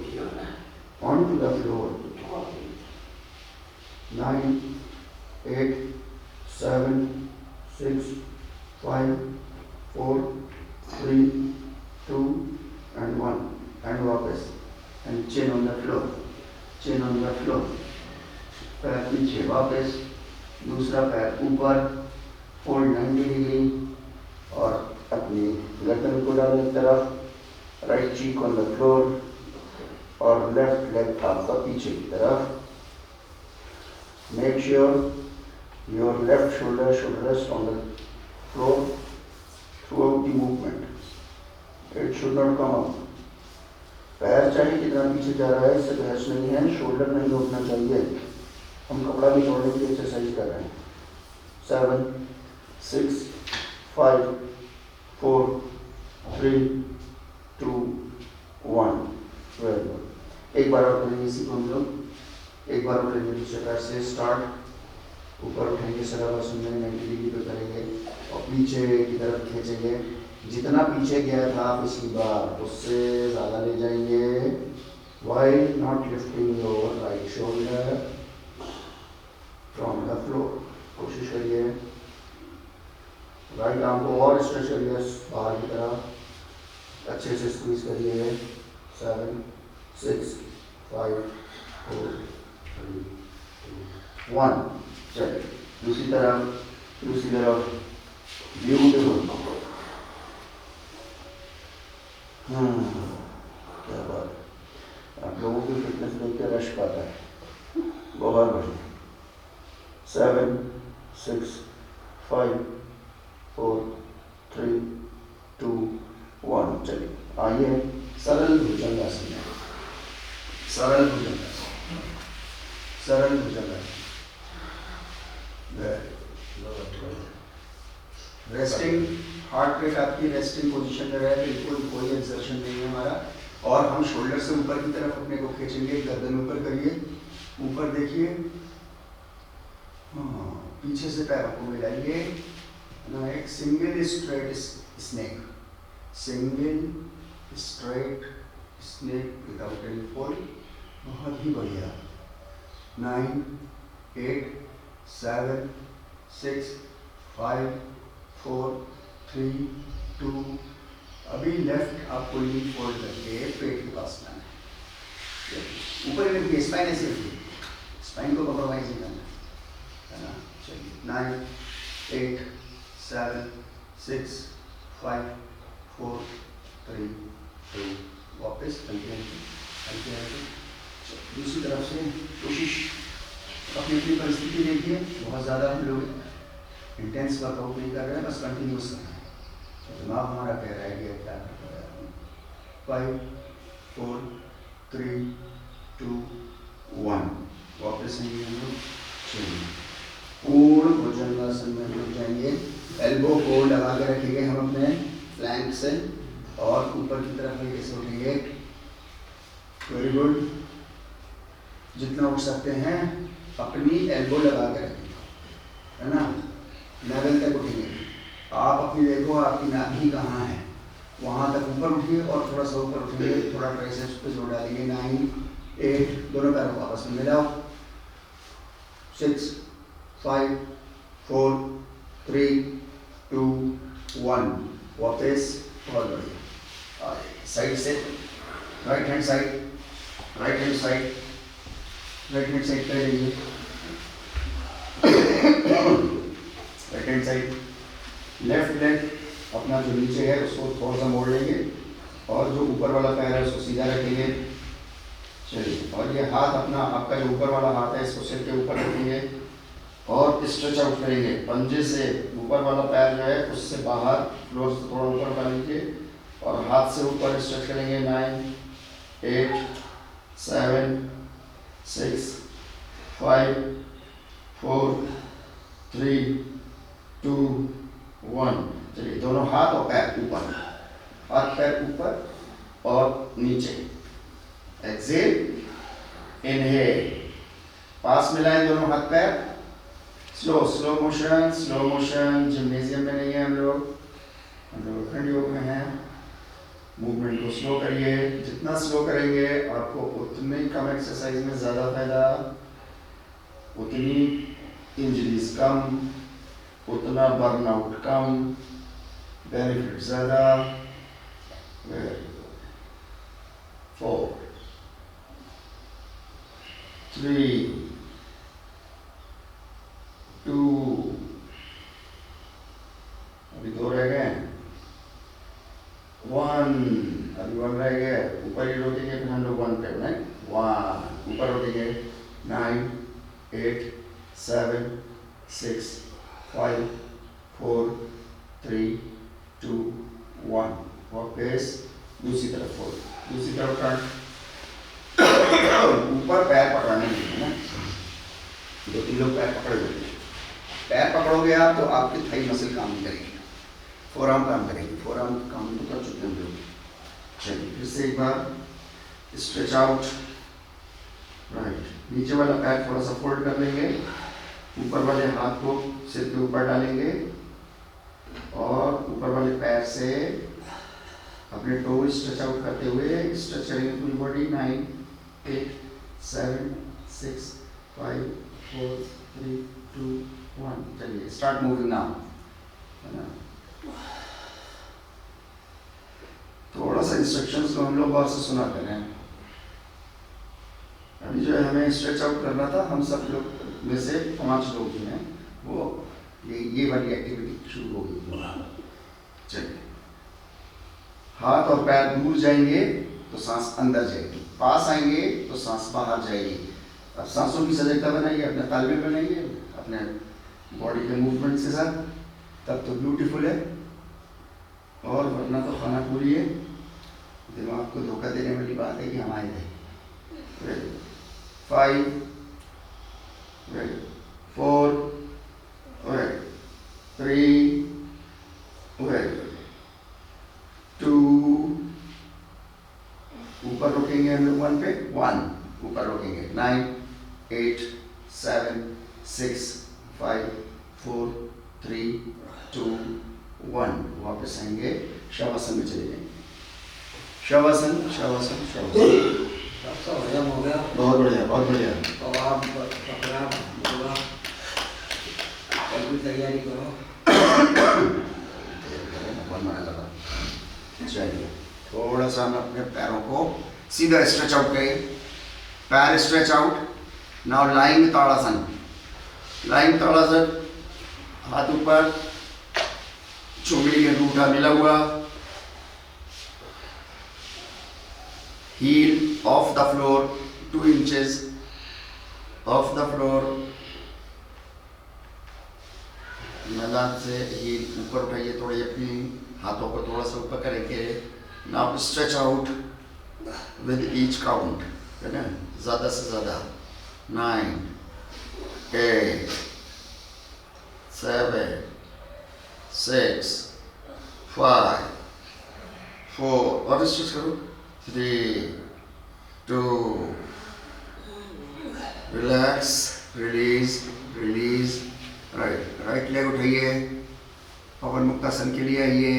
onto the floor. 9 8 7 6 5 4 3 2 and 1 and वापस, and chain on the floor, chain on the floor, पैर पीछे वापस, दूसरा पैर ऊपर, फोल्ड 90 डिग्री और अपनी गर्दन को डालें एक तरफ, right cheek on the floor और लेफ्ट लेग आपका पीछे की तरफ। Make sure your left shoulder should rest on the floor through out the movement, it should not come up. पैर चाहे कितना पीछे जा रहा है इससे बहस नहीं है, शोल्डर नहीं रोकना चाहिए। हम कपड़ा भी तोड़ने की एक्सरसाइज कर रहे हैं। 7 6 5 4 3 2 1। Very good. एक बार और करेंगे इसी को हम लोग। एक बार उठेंगे दूसरे पैर से, स्टार्ट। ऊपर उठेंगे शलभासन में 90 डिग्री पे करेंगे और पीछे की तरफ खींचेंगे। जितना पीछे गया था पिछली बार उससे ज़्यादा ले जाएंगे। While not lifting your right shoulder from the floor. कोशिश करिए राइट आर्म को और स्ट्रेच करिए बाहर की तरफ, अच्छे से स्क्वीज करिए। 7 6 5 4 3 2 1। चलिए दूसरी तरफ, दूसरी तरफ। ब्यूटीफुल। क्या बात है, आप लोगों की फिटनेस देख के रश पाता है, बहुत बढ़िया। 7 6 5 4 3 2 1। चलिए आइए सरल भुजंगासन में, सरल भुजंगासन, सरल भुजंगासन। रेस्टिंग, हार्ट रेट आपकी रेस्टिंग पोजीशन में रहे, बिल्कुल कोई एक्सर्शन नहीं है हमारा। और हम शोल्डर से ऊपर की तरफ अपने को खींचेंगे, गर्दन ऊपर करिए, ऊपर देखिए, पीछे से पैरों को मिलाइए। एक single straight snake, single straight snake without any fold. बहुत ही बढ़िया। 9 8 7 6 5 4 3 2। अभी लेफ्ट आपको नी फोल्ड करके पेट के पास लाना है, ऊपर रखिए, स्पाइन ऐसे रखिए, स्पाइन को कॉम्प्रोमाइज नहीं करना है ना। चलिए 9 8 7 6 5 4 3 2। वापस हल्के हल्के हल्के हल्के। दूसरी तरफ से कोशिश, अपनी अपनी परिस्थिति देखिए, बहुत ज़्यादा हम लोग इंटेंस वर्कआउट नहीं कर रहे हैं, बस कंटिन्यूस कर रहे हैं। दिमाग हमारा कह रहा है कि क्या कर रहा है। 5 4 3 2 1। वापस नहीं हम लोग। चलिए पूर्ण भुजंगासन में जुड़ जाएंगे। एल्बो को लगा के रखेंगे हम अपने फ्लैंक से और ऊपर की तरफ लेके से उठेंगे। Very good. जितना उठ सकते हैं अपनी एल्बो लगा के रखेंगे, है ना। लेवल तक उठेंगे। आप अपनी देखो आपकी नाभि कहाँ है, वहाँ तक ऊपर उठिए और थोड़ा सा ऊपर उठेंगे, थोड़ा ट्राइसेप्स पे जोर डालेंगे। 9 8, दोनों पैरों को आपस में मिलाओ। 6 5 4 3 2 1। वापस। बहुत बढ़िया। साइड से, right hand side, right hand side, right hand side पे रहिए, right hand side. Left leg अपना जो नीचे है उसको थोड़ा सा मोड़ लेंगे और जो ऊपर वाला पैर है उसको सीधा रखेंगे। चलिए, और ये हाथ अपना, आपका जो ऊपर वाला हाथ है इसको सिर के ऊपर रखेंगे और स्ट्रेच आउट करेंगे। पंजे से ऊपर वाला पैर जो है उससे बाहर, फ्लोर से थोड़ा ऊपर डालेंगे और हाथ से ऊपर स्ट्रेच करेंगे। 9 8 7 6 5 4 3 2 1। चलिए दोनों हाथ और पैर ऊपर, हाथ पैर ऊपर और नीचे। एक्सेल, इनहेल, पास मिलाएं दोनों हाथ पैर। Slow slow motion, slow motion. Gymnasium में नहीं है हम लोग अखंड योग में हैं। मूवमेंट को स्लो करिए, जितना स्लो करेंगे आपको उतने कम एक्सरसाइज में ज़्यादा फायदा, उतनी इंजरीज कम, उतना बर्नआउट कम, बेनिफिट ज़्यादा। 4 3 2 अभी 2 रह गए 1 अभी 1 रह गए ऊपर ही रोकेंगे फिर हम लोग 1 पे 1 ऊपर रोकेंगे 9 8 7 6 5 4 3 2 1 वापस दूसरी तरफ टर्न ऊपर पैर पकड़ने नहीं है ना 2-3 लोग पैर पकड़ लेते हैं पैर पकड़ोगे आप तो आपकी थाई मसल काम नहीं करेगी फोर आर्म काम करेगी फोर आर्म काम तो कर चुके हम लोग चलिए फिर से एक बार स्ट्रेच आउट राइट नीचे वाला पैर थोड़ा सा फोल्ड कर लेंगे ऊपर वाले हाथ को सिर के ऊपर डालेंगे और ऊपर वाले पैर से अपने टो स्ट्रेच आउट करते हुए स्ट्रेच करेंगे पूरी बॉडी 9 8 7 6 5 4 3 2 1 चलिए स्टार्ट मूविंग नाउ है ना थोड़ा सा इंस्ट्रक्शंस को हम लोग और से सुनाते हैं अभी जो है हमें स्ट्रेच आउट करना था हम सब लोग में से 5 लोग जो हैं वो ये वाली एक्टिविटी शुरू हो गई चलिए हाथ और पैर दूर जाएंगे तो सांस अंदर जाएगी पास आएंगे तो सांस बाहर जाएगी अब सांसों की सजगता बनाइए अपने तालमेल बनाइए अपने बॉडी के मूवमेंट्स के साथ तब तो ब्यूटीफुल है और वरना तो खाना पूरी है दिमाग को धोखा देने वाली बात है कि हम आए थे 5 4 3 2 ऊपर रोकेंगे हम लोग 1 पे 1 ऊपर रोकेंगे 9 8 7 6 5 4 3 2 1 वापस आएंगे शवासन में चले जाएंगे शवासन शवासन शवासन हो गया बहुत बढ़िया तो आप पकड़ा बोला कभी तैयारी करो चलिए थोड़ा सा हम अपने पैरों को सीधा स्ट्रेच आउट करें पैर स्ट्रेच आउट नाउ लाइंग ताड़ासन हाथ ऊपर चुंगली के रूठा मिला हुआ heel off the floor 2 inches off the floor मैदान से हील ऊपर उठाइए थोड़ी अपनी हाथों को थोड़ा सा ऊपर करेंगे now stretch out with each count है ना ज़्यादा से ज़्यादा 9 8 7 6 5 4 और स्ट्रेच करो 3 2 रिलैक्स रिलीज राइट लेग उठाइए पवन मुक्तासन के लिए आइए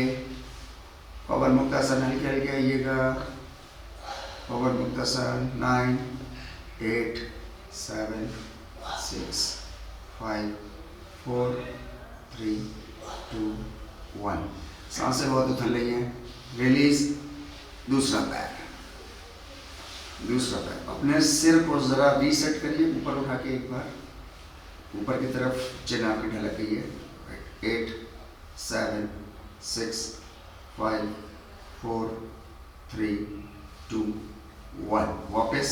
पवन मुक्तासन हल्के हल्के आइएगा पवन मुक्तासन 9 8 7 6 5 4 3 2 1 सांसें बहुत उथल रही हैं रिलीज दूसरा पैर अपने सिर को जरा रीसेट करिए ऊपर उठा के एक बार ऊपर की तरफ चिन आपकी ढलकिए 8 7 6 5 4 3 2 1 वापस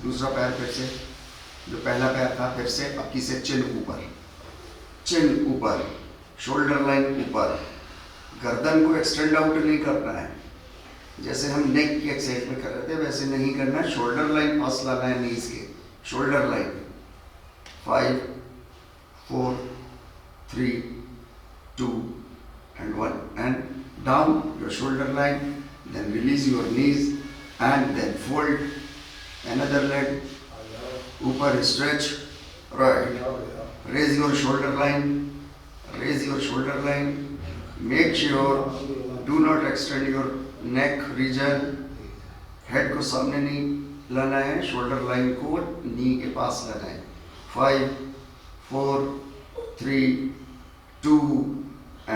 दूसरा पैर फिर से जो पहला पैर था फिर से अब की से चिन ऊपर शोल्डर लाइन ऊपर गर्दन को एक्सटेंड आउट नहीं करना है जैसे हम नेक की एक्सरसाइज में कर रहे थे वैसे नहीं करना है शोल्डर लाइन पास लाना है नीज के shoulder line 5 4 3 2 and 1 and down your shoulder line then release your knees and then fold another leg ऊपर stretch right raise your shoulder line make sure do not extend your neck region head को सामने नहीं लाना है shoulder line को नी के पास लाना है 5 4 3 2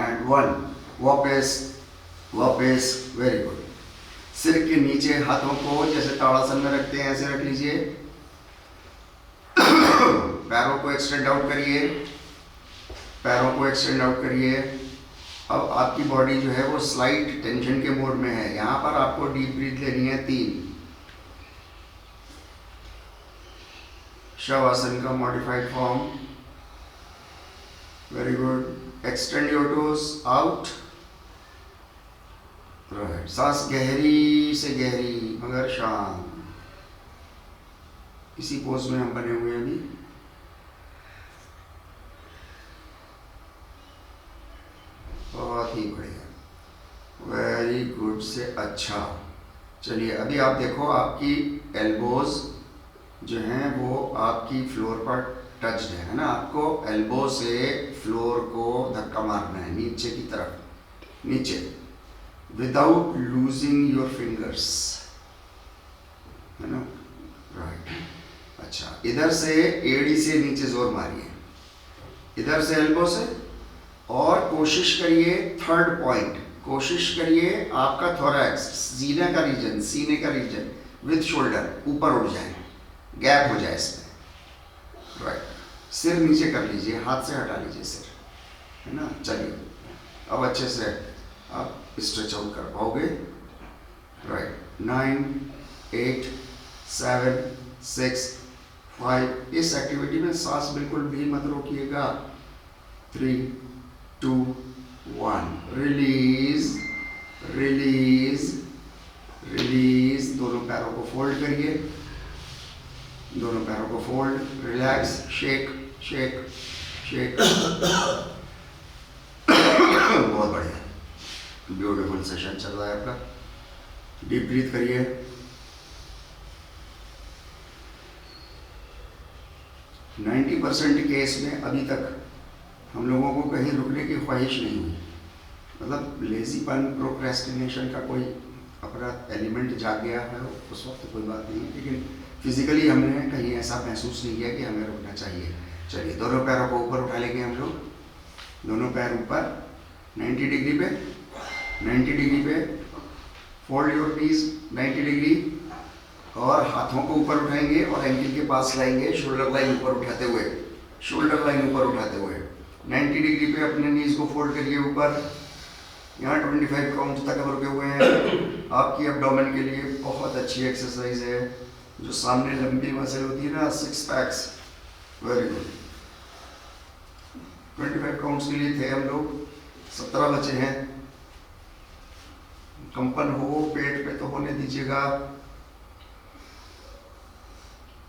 and 1 वापस very good सिर के नीचे हाथों को जैसे ताड़ासन में रखते हैं ऐसे रख लीजिए। पैरों को एक्सटेंड आउट करिए, पैरों को एक्सटेंड आउट करिए। अब आपकी बॉडी जो है वो स्लाइट टेंशन के मोड में है। यहाँ पर आपको डीप ब्रीथ लेनी है 3। शवासन का modified form. Very good. Extend your toes out. Right. सांस गहरी से गहरी मगर शांत। इसी पोज में हम बने हुए हैं अभी। बहुत ही बढ़िया, वेरी गुड से अच्छा। चलिए अभी आप देखो, आपकी एल्बोज जो हैं वो आपकी फ्लोर पर टच्ड है ना। आपको एल्बो से फ्लोर को धक्का मारना है नीचे की तरफ, नीचे, विदाउट लूजिंग योर फिंगर्स, है ना। राइट। अच्छा, इधर से एड़ी से नीचे जोर मारिए, इधर से एल्बो से, और कोशिश करिए 3rd पॉइंट, कोशिश करिए आपका थोरैक्स, सीने का रीजन, सीने का रीजन विद शोल्डर ऊपर उठ जाए, गैप हो जाए इसमें। राइट। सिर नीचे कर लीजिए, हाथ से हटा लीजिए सिर, है ना। चलिए अब अच्छे से आप स्ट्रेच आउट कर पाओगे। राइट। 9 8 7 6 5। इस एक्टिविटी में सांस बिल्कुल भी मत रोकिएगा। 3 2 1। Release release release. दोनों पैरों को फोल्ड करिए, दोनों पैरों को fold, relax, shake shake shake. बहुत बढ़िया, ब्यूटीफुल सेशन चल रहा है आपका। डीप ब्रीथ करिए। नाइन्टी 90% केस में अभी तक हम लोगों को कहीं रुकने की ख्वाहिश नहीं हुई। मतलब लेजीपन, प्रोक्रेस्टिनेशन का कोई अपना एलिमेंट जाग गया है उस वक्त कोई बात नहीं, लेकिन फिजिकली हमने कहीं ऐसा महसूस नहीं किया कि हमें रुकना चाहिए। चलिए दोनों पैरों को ऊपर उठा लेंगे हम लोग, दोनों पैर ऊपर 90 डिग्री पे, 90 डिग्री पे। फोल्ड योर नीज 90 डिग्री, और हाथों को ऊपर उठाएंगे और एंकल के पास लाएंगे, शोल्डर लाइन ऊपर उठाते हुए, शोल्डर लाइन ऊपर उठाते हुए 90 डिग्री पे अपने नीज को फोल्ड करिए ऊपर। यहाँ 25 काउंट तक हम रुके हुए हैं। आपकी एब्डोमेन के लिए बहुत अच्छी एक्सरसाइज है। जो सामने लंबी मसल होती है ना, 6 पैक्स। Very good. 25 काउंट्स के लिए थे हम लोग, 17 बचे हैं। कंपन हो पेट पे तो होने दीजिएगा।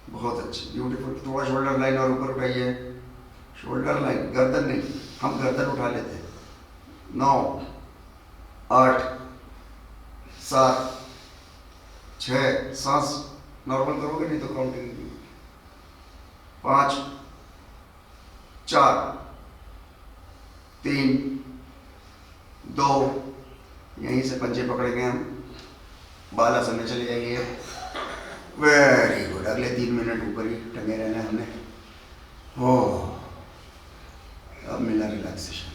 बहुत अच्छी, ब्यूटीफुल। थोड़ा शोल्डर लाइन और ऊपर उठाइए, शोल्डर लाइन, गर्दन नहीं, हम गर्दन उठा लेते हैं। 9 8 7 6। सांस नॉर्मल करोगे नहीं तो काउंटिंग। 5 4 3 2। यहीं से पंजे पकड़ेंगे हम, बालासन में चले जाएंगे। Very good. अगले 3 मिनट ऊपर ही टंगे रहना है हमने। हो, अब मिला रिलैक्सेशन।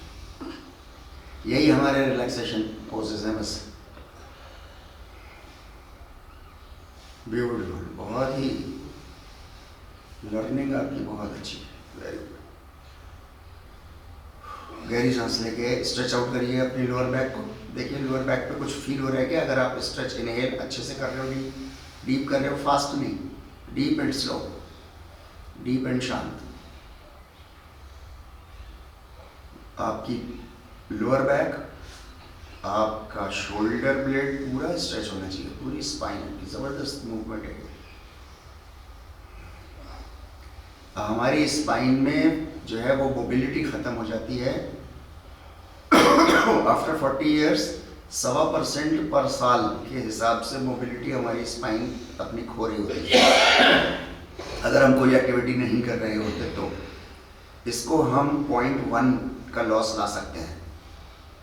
यही हमारे रिलैक्सेशन पोजेस हैं बस। ब्यूटीफुल, बहुत ही लर्निंग आपकी बहुत अच्छी। Very good. गहरी सांस लेके स्ट्रेच आउट करिए अपनी लोअर बैक को। देखिए लोअर बैक पे कुछ फील हो रहा है क्या? अगर आप स्ट्रेच इनहेल अच्छे से कर रहे हो, डीप कर रहे हो, फास्ट नहीं, deep and slow, deep and शांत। आपकी लोअर बैक, आपका शोल्डर ब्लेड पूरा स्ट्रेच होना चाहिए, पूरी स्पाइन की जबरदस्त मूवमेंट है। हमारी स्पाइन में जो है वो मोबिलिटी खत्म हो जाती है आफ्टर 40 ईयर्स। 1.25% पर साल के हिसाब से मोबिलिटी हमारी स्पाइन अपनी खो रही होती है अगर हम कोई एक्टिविटी नहीं कर रहे होते तो। इसको हम 0.1 का लॉस ला सकते हैं,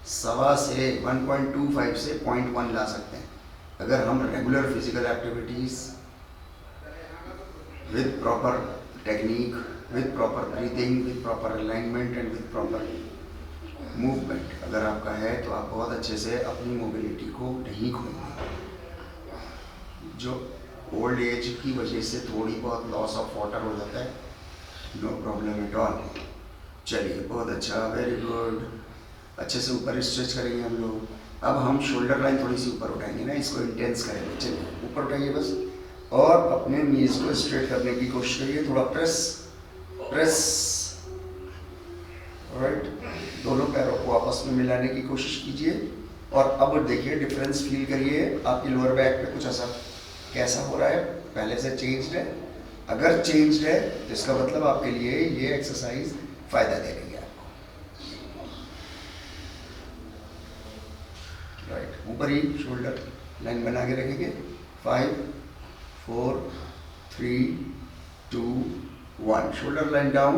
1.25 से 1.25 से 0.1 ला सकते हैं अगर हम regular physical activities with proper technique, with proper breathing, with proper alignment and with proper movement अगर आपका है तो आप बहुत अच्छे से अपनी मोबिलिटी को नहीं खोएंगे। जो ओल्ड एज की वजह से थोड़ी बहुत लॉस ऑफ वाटर हो जाता है, नो प्रॉब्लम एट ऑल। चलिए बहुत अच्छा, वेरी गुड। अच्छे से ऊपर स्ट्रेच करेंगे हम लोग। अब हम शोल्डर लाइन थोड़ी सी ऊपर उठाएंगे ना, इसको इंटेंस करेंगे। चलिए ऊपर उठाइए बस, और अपने नीज को स्ट्रेट करने की कोशिश करिए। थोड़ा प्रेस प्रेस, राइट। दोनों पैरों को आपस में मिलाने की कोशिश कीजिए। और अब देखिए, डिफरेंस फील करिए आपकी लोअर बैक पे कुछ ऐसा कैसा हो रहा है, पहले से चेंज्ड है। अगर चेंज्ड है तो इसका मतलब आपके लिए ये एक्सरसाइज फायदा दे रही है आपको, राइट। ऊपर ही शोल्डर लाइन बना के रखेंगे। 5 4 3 2 1, शोल्डर लाइन डाउन।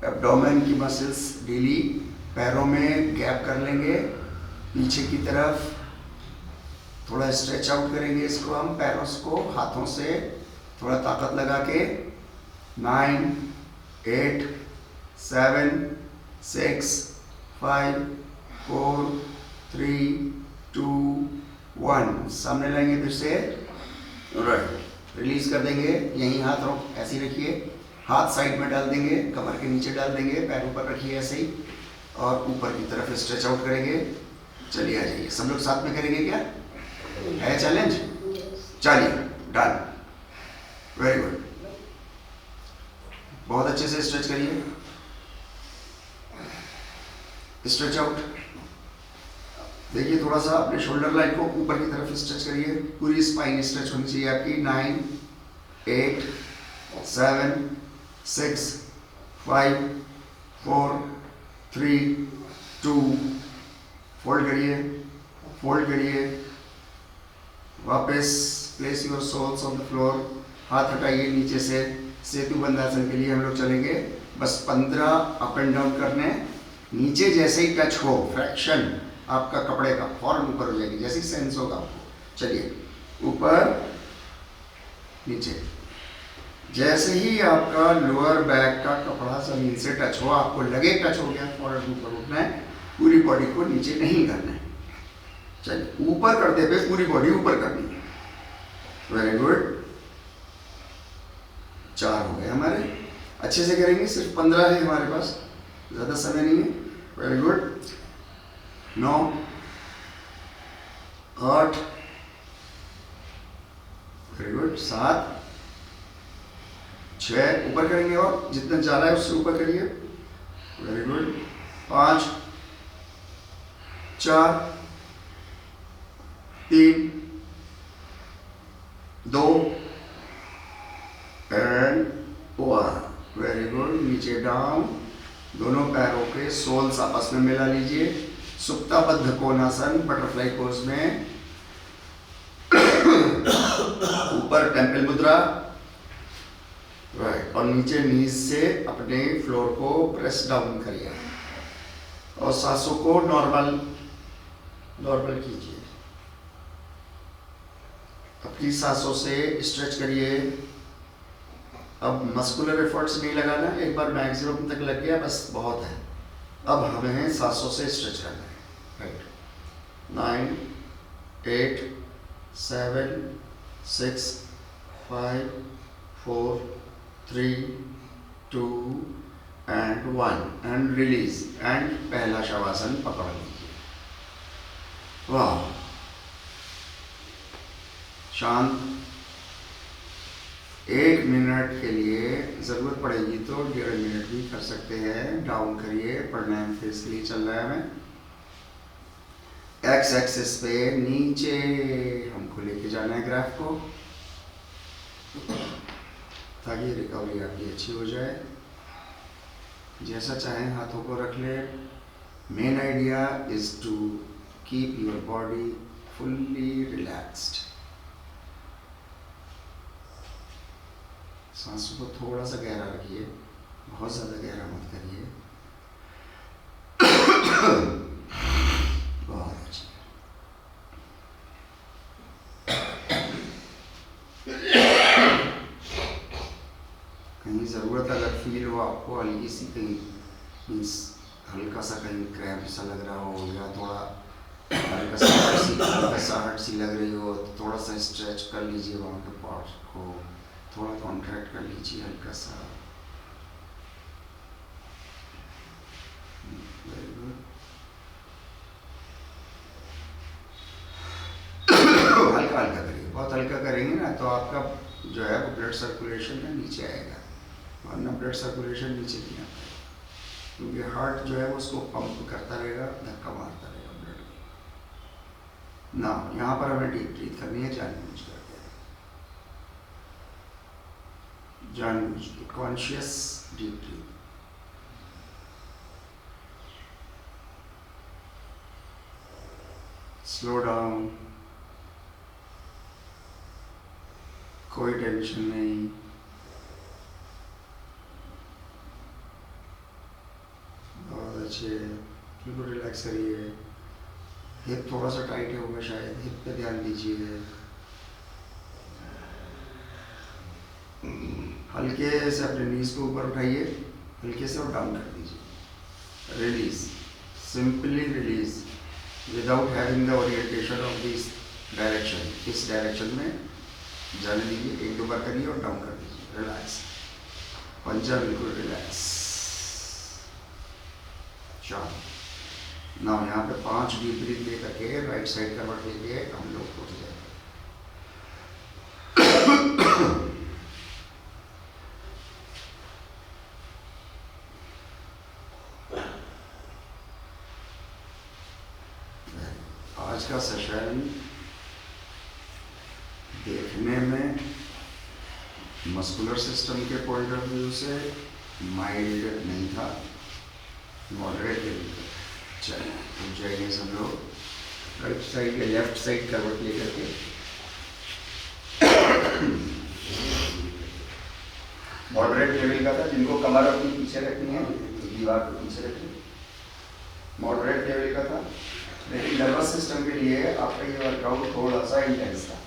एब्डोमेन की मसल्स डेली पैरों में गैप कर लेंगे, पीछे की तरफ थोड़ा स्ट्रेच आउट करेंगे इसको हम, पैरों को हाथों से थोड़ा ताकत लगा के। 9 8 7 6 5 4 3 2 1, सामने लाएंगे फिर से, राइट। रिलीज कर देंगे, यहीं हाथ रोक ऐसे ही रखिए, हाथ साइड में डाल देंगे, कमर के नीचे डाल देंगे, पैर ऊपर रखिए ऐसे ही, और ऊपर की तरफ स्ट्रेच आउट करेंगे। चलिए आ जाइए, सब लोग साथ में करेंगे। क्या है चैलेंज? चलिए डन, वेरी गुड। बहुत अच्छे से स्ट्रेच करिए, स्ट्रेच आउट। देखिए थोड़ा सा अपने शोल्डर लाइन को ऊपर की तरफ स्ट्रेच करिए, पूरी स्पाइन स्ट्रेच होनी चाहिए आपकी। 9 8 7 6 5 4 3 2, फोल्ड करिए, फोल्ड करिए, वापस place your soles on the floor. हाथ हटाइए नीचे से। सेतु बंधासन के लिए हम लोग चलेंगे बस 15 अप एंड डाउन करने। नीचे जैसे ही टच हो, फ्रैक्शन आपका कपड़े का फौरन ऊपर हो जाएगी, जैसे ही सेंस होगा आपको। चलिए ऊपर नीचे, जैसे ही आपका लोअर बैक का कपड़ा जमीन से टच हो, आपको लगे टच हो गया, फौरन ऊपर उठना है, पूरी बॉडी को नीचे नहीं करना है। चलिए ऊपर करते हुए पूरी बॉडी ऊपर करनी है, वेरी गुड। 4 हो गए हमारे, अच्छे से करेंगे, सिर्फ 15 है हमारे पास, ज़्यादा समय नहीं है, वेरी गुड। 9 8, very good. 7 6, ऊपर करेंगे और जितना ज़्यादा है उससे ऊपर करिए, very good. 5 4 3 2 and 1, very good. नीचे डाउन, दोनों पैरों के सोल्स आपस में मिला लीजिए। सुप्ताबद्ध कोणासन, बटरफ्लाई पोज में। ऊपर टेम्पल मुद्रा, राइट, और नीचे नीज से अपने फ्लोर को प्रेस डाउन करिए और सांसों को नॉर्मल कीजिए। अपनी सांसों से स्ट्रेच करिए। अब मस्कुलर एफर्ट्स नहीं लगाना, एक बार मैक्सिमम तक लग गया बस बहुत है। अब हमें सांसों से स्ट्रेच करना है, right. 9 8 7 6 5 4 3 2 and 1 and release and पहला शवासन पकड़ लीजिए। वाह, शांत। 1 मिनट के लिए ज़रूरत पड़ेगी तो 1.5 मिनट भी कर सकते हैं। डाउन करिए, प्राणायाम फेस के लिए चल रहा है हमें। एक्स एक्सिस पे नीचे हमको लेके जाना है ग्राफ को, ताकि रिकवरी आपकी अच्छी हो जाए। जैसा चाहें हाथों को रख ले। Main idea is to keep your body fully relaxed. सांसों को थोड़ा सा गहरा रखिए, बहुत ज़्यादा गहरा मत करिए। बहुत अच्छी। कहीं ज़रूरत अगर फील हो आपको हल्की सी, कहीं मीन्स हल्का सा कहीं क्रैम्प सा लग रहा हो या थोड़ा हल्का सा हट सी लग रही हो तो थोड़ा सा स्ट्रेच कर लीजिए वहाँ के पार्ट को, थोड़ा कॉन्ट्रैक्ट कर लीजिए हल्का सा। Very good. हल्का हल्का करिए, बहुत हल्का करेंगे ना तो आपका जो है वो ब्लड सर्कुलेशन में नीचे आएगा, वरना ब्लड सर्कुलेशन नीचे नहीं आता है, क्योंकि हार्ट जो है वो उसको पंप करता रहेगा, धक्का मारता रहेगा ब्लड को ना। यहाँ पर हमें डीप ब्रीथ करनी है जानबूझ करके, जानबूझ के conscious deep breath. Slow down, कोई टेंशन नहीं। बहुत अच्छे, बिल्कुल रिलैक्स करिए। हिप थोड़ा सा टाइट होगा शायद, हिप पे ध्यान दीजिए। हल्के से अपने नीज को ऊपर उठाइए, हल्के से और डाउन कर दीजिए। Release, simply release without having the orientation of this direction. इस डायरेक्शन में जाने दीजिए, एक दो बार करिए और डाउन कर दीजिए। रिलैक्स, पंजा बिल्कुल रिलैक्स। शांत। ना यहाँ पे 5 डीप ब्रीथ ले करके राइट साइड करवट लेके हम लोग उठ जाए। आज का सेशन देखने में मस्कुलर सिस्टम के पॉइंट ऑफ व्यू से माइल्ड नहीं था, मॉडरेट लेवल का। चलिए उठ जाएंगे सब लोग राइट साइड या लेफ्ट साइड करवट लेकर के। मॉडरेट लेवल का था, जिनको कमर अपनी पीछे रखनी है दीवार को पीछे रखनी, मॉडरेट लेवल का था। लेकिन नर्वस सिस्टम के लिए आपका ये वर्कआउट थोड़ा सा इंटेंस था।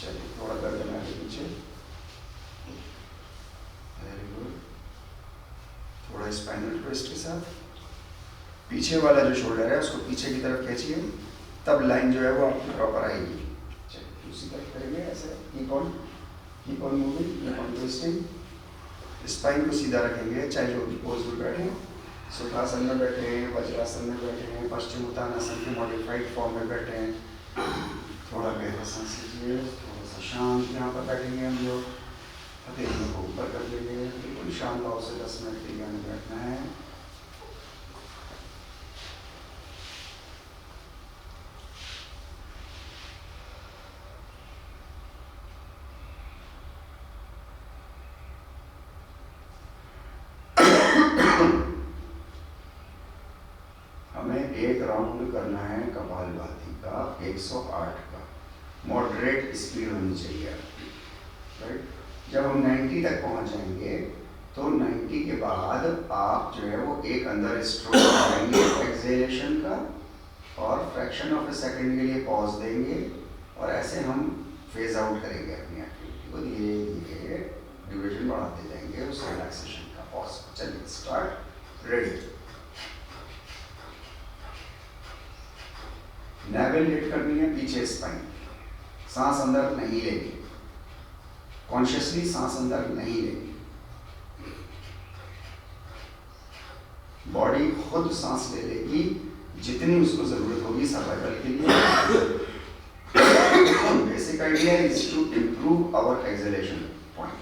चलिए थोड़ा कर देना आगे पीछे। Very good. थोड़ा स्पाइनल ट्विस्ट के साथ पीछे वाला जो शोल्डर है उसको पीछे की तरफ खींचिए, तब लाइन जो है वो आपकी प्रॉपर आएगी। चलिए दूसरी तरफ करेंगे ऐसे। Keep on moving, keep on twisting. Spine को सीधा रखेंगे, चाहे जो भी पोज में बैठे, सुखासन में बैठे हैं, वज्रासन में बैठे हैं, पश्चिमोत्तानासन के मॉडिफाइड फॉर्म में बैठे हैं। थोड़ा गहरा सांस लीजिए, थोड़ा सा शांत यहाँ पर बैठेंगे हम लोग। हथेलियों को ऊपर कर लेंगे, बिल्कुल शांत भाव से 10 मिनट के लिए हमें बैठना है। हमें एक राउंड करना है कपालभाति का 108 का, मॉडरेट स्पीड होनी चाहिए आपकी, राइट। जब हम 90 तक पहुंच जाएंगे तो 90 के बाद आप जो है वो एक अंदर स्ट्रोक करेंगे एक्सेलेशन का, और फ्रैक्शन ऑफ ए सेकंड के लिए पॉज देंगे, और ऐसे हम फेज आउट करेंगे अपनी एक्टिविटी को, धीरे धीरे ड्यूरेशन बढ़ाते जाएंगे उस रिलैक्सेशन का पॉज। चलिए स्टार्ट, रेडी। नेवल हिट करनी है पीछे स्पाइन, सांस अंदर नहीं लेनी, कॉन्शियसली सांस अंदर नहीं लेनी। बॉडी खुद सांस ले लेगी जितनी उसको जरूरत होगी सर्वाइवल के लिए। Basic idea is to improve our acceleration point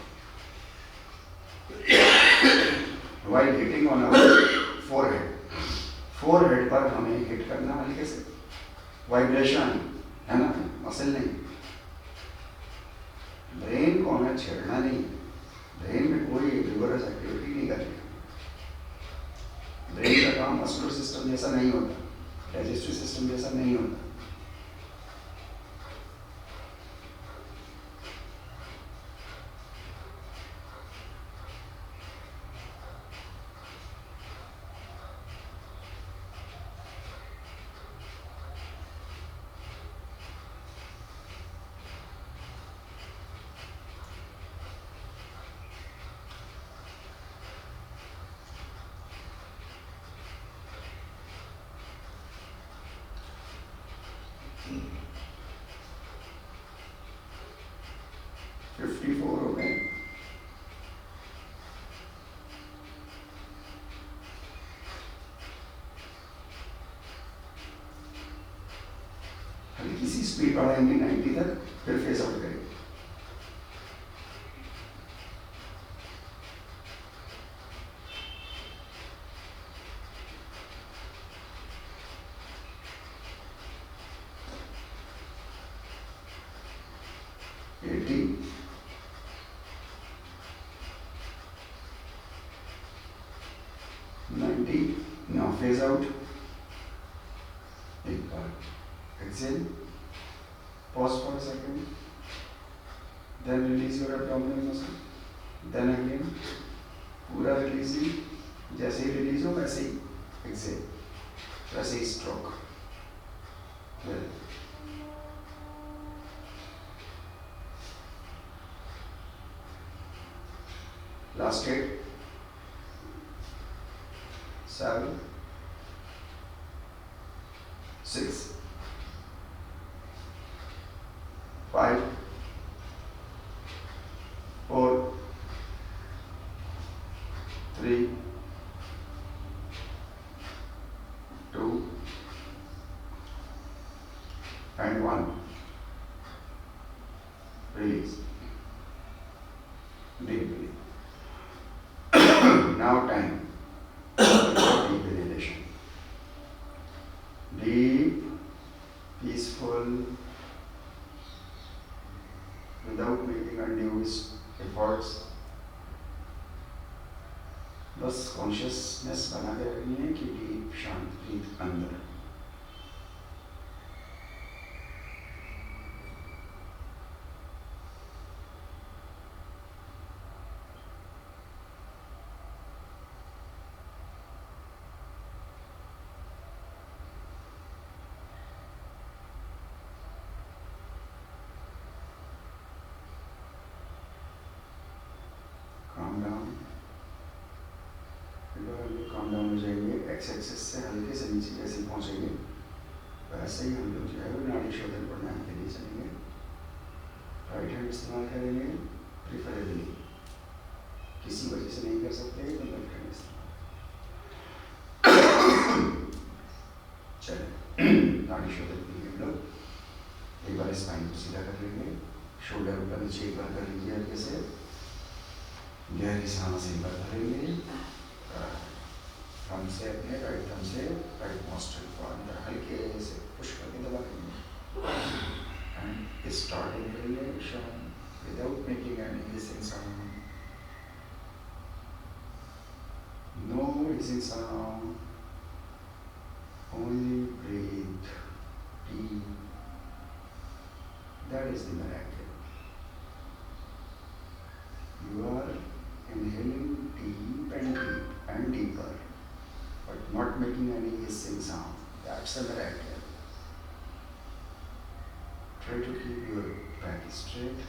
while hitting on our forehead. Forehead पर हमें हिट करना हल्के से, वाइब्रेशन है ना, मसल नहीं। ब्रेन को हमें छेड़ना नहीं, ब्रेन में कोई रिगोरस एक्टिविटी नहीं करनी। ब्रेन का काम मस्कुलर सिस्टम जैसा नहीं होता, डाइजेस्टिव सिस्टम जैसा नहीं होता। 54 हो गए। हल्की सी स्पीड बढ़ाएंगे 90 तक, फिर फेस आउट करेंगे। Now phase out. एक बार exhale, pause for a second, then release your abdominal muscle, then again पूरा रिलीजिंग, जैसे ही रिलीज हो वैसे ही exhale, वैसे ही stroke. Well, last 8, 7, 6, 5, 4, 3, 2, and 1. Release. Deep breath. Now time. Deep inhalation. Deep, peaceful, without making undue efforts. बस कॉन्शियसनेस बना के रखनी है कि डीप शांत ब्रीथ अंदर। काम डाउन, काम डाउन हो जाएंगे। एक्स एक्सिस से हल्के से नीचे जैसे पहुंचेंगे वैसे ही हम लोग जो है वो नाड़ी शोधन प्राणायाम के लिए चलेंगे। राइट हैंड इस्तेमाल करेंगे प्रिफरेबली, किसी वजह से नहीं कर सकते तो लेफ्ट हैंड इस्तेमाल। चले नाड़ी शोधन के लिए हम लोग एक बार स्पाइन को सीधा कर लेंगे, शोल्डर ऊपर नीचे एक बार कर लीजिए हल्के से, गहरी सांस एक बार भरेंगे, थंब से अपने राइट थंब से राइट नॉस्ट्रिल को अंदर हल्के से पुश करके दबा देंगे and start inhalation without making any hissing sound, no hissing sound, only breathe deep. That is the miracle. You are inhaling deep and deeper, but not making any hissing sound. That's a miracle. Try to keep your back straight.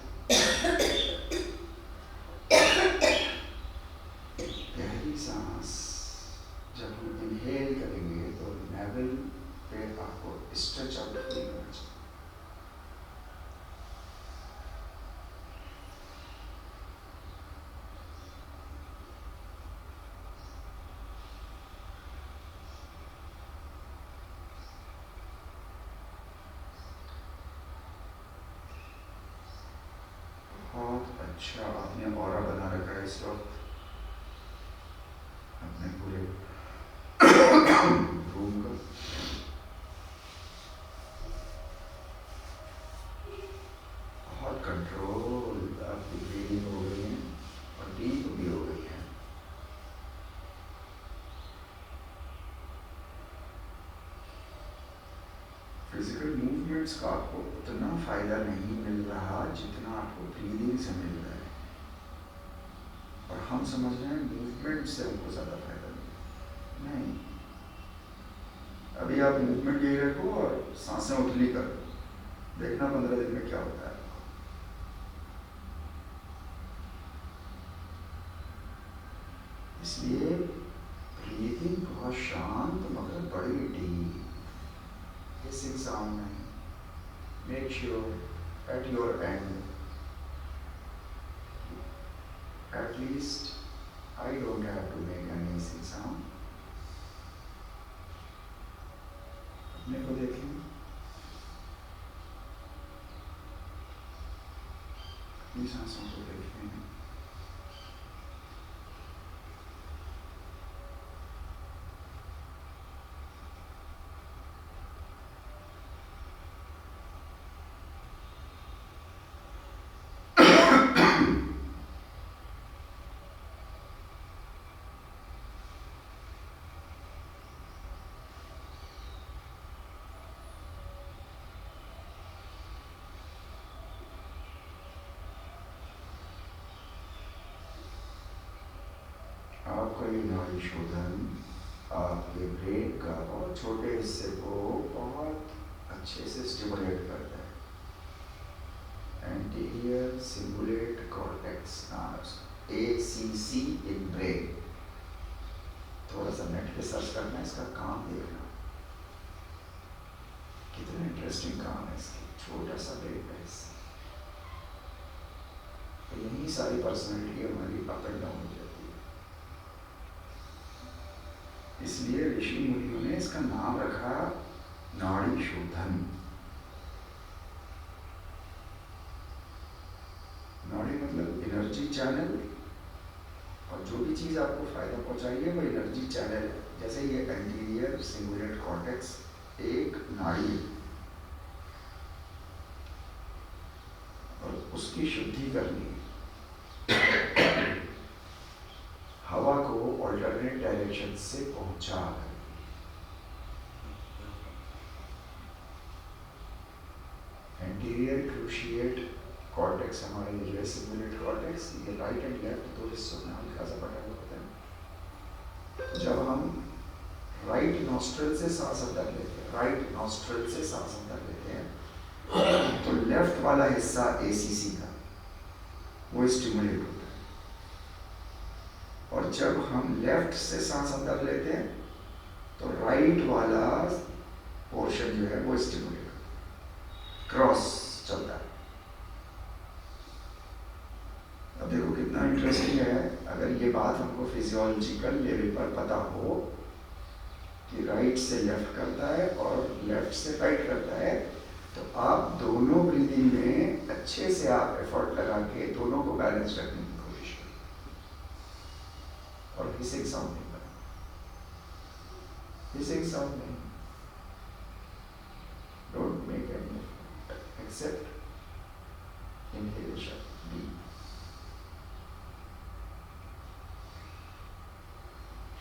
गहरी सांस जब हम इनहेल करेंगे तो नेवल पे आपको स्ट्रेच आउट फील होना चाहिए। अच्छा, आपने ऑरा बना रखा है इस वक्त अपने पूरे रूम का। बहुत कंट्रोल आपकी ब्रीदिंग हो गई है और डीप भी हो गई है। फिजिकल मूवमेंट्स का आपको उतना फायदा नहीं मिल रहा जितना आपको ब्रीदिंग से मिल रहा है, और हम समझ रहे हैं मूवमेंट से हमको ज़्यादा फायदा नहीं। अभी आप मूवमेंट यही रखो और सांसें उतली करो, देखना 15 दिन में क्या होता है। इसलिए ब्रीदिंग बहुत शांत मगर बड़ी डीप, hissing sound नहीं। Make sure at your end at least I don't have to make any hissing sound. अपने को देखें, अपनी सांसों को देखें। आपका ये नाड़ी शोधन आपके ब्रेन का बहुत छोटे हिस्से को बहुत अच्छे से स्टिमुलेट करता है। Anterior cingulate cortex ACC in brain. थोड़ा सा नेट पे सर्च करना, इसका काम देखना, कितना इंटरेस्टिंग काम है इसकी। छोटा सा ब्रेन का हिस्सा, तो यही सारी पर्सनैलिटी हमारी अप एंड डाउन हो जाती है। इसलिए ऋषि मुनियों ने इसका नाम रखा नाड़ी शोधन। नाड़ी मतलब एनर्जी चैनल, और जो भी चीज आपको फायदा पहुंचाएगी वो एनर्जी चैनल है। जैसे ये एंटीरियर सिंगुलेट कॉर्टेक्स एक नाड़ी है, और उसकी शुद्धि करनी है। हवा को ऑल्टरनेट डायरेक्शन से पहुंचा। एंटीरियर क्रूशिएट कॉर्टेक्स हमारे जो है सिंगुलेट कॉर्टेक्स, ये राइट एंड लेफ्ट दो हिस्सों में हल्का सा बटा हुआ होता है। जब हम राइट नॉस्ट्रल से सांस अंदर लेते हैं, राइट नॉस्ट्रल से सांस अंदर लेते हैं, तो लेफ्ट वाला हिस्सा ACC का वो स्टिमुलेट होता है। और जब हम लेफ्ट से सांस अंदर लेते हैं तो राइट वाला पोर्शन जो है वो स्टिमुलेट क्रॉस चलता है। अब देखो कितना इंटरेस्टिंग है। अगर ये बात हमको फिजियोलॉजिकल लेवल पर पता हो कि राइट से लेफ्ट करता है और लेफ्ट से राइट करता है, तो आप दोनों ब्रीदिंग में अच्छे से आप एफर्ट लगा के दोनों को बैलेंस रखने की कोशिश करें, और हिसिंग साउंड नहीं बना। हिसिंग साउंड नहीं, don't make any except inhalation be.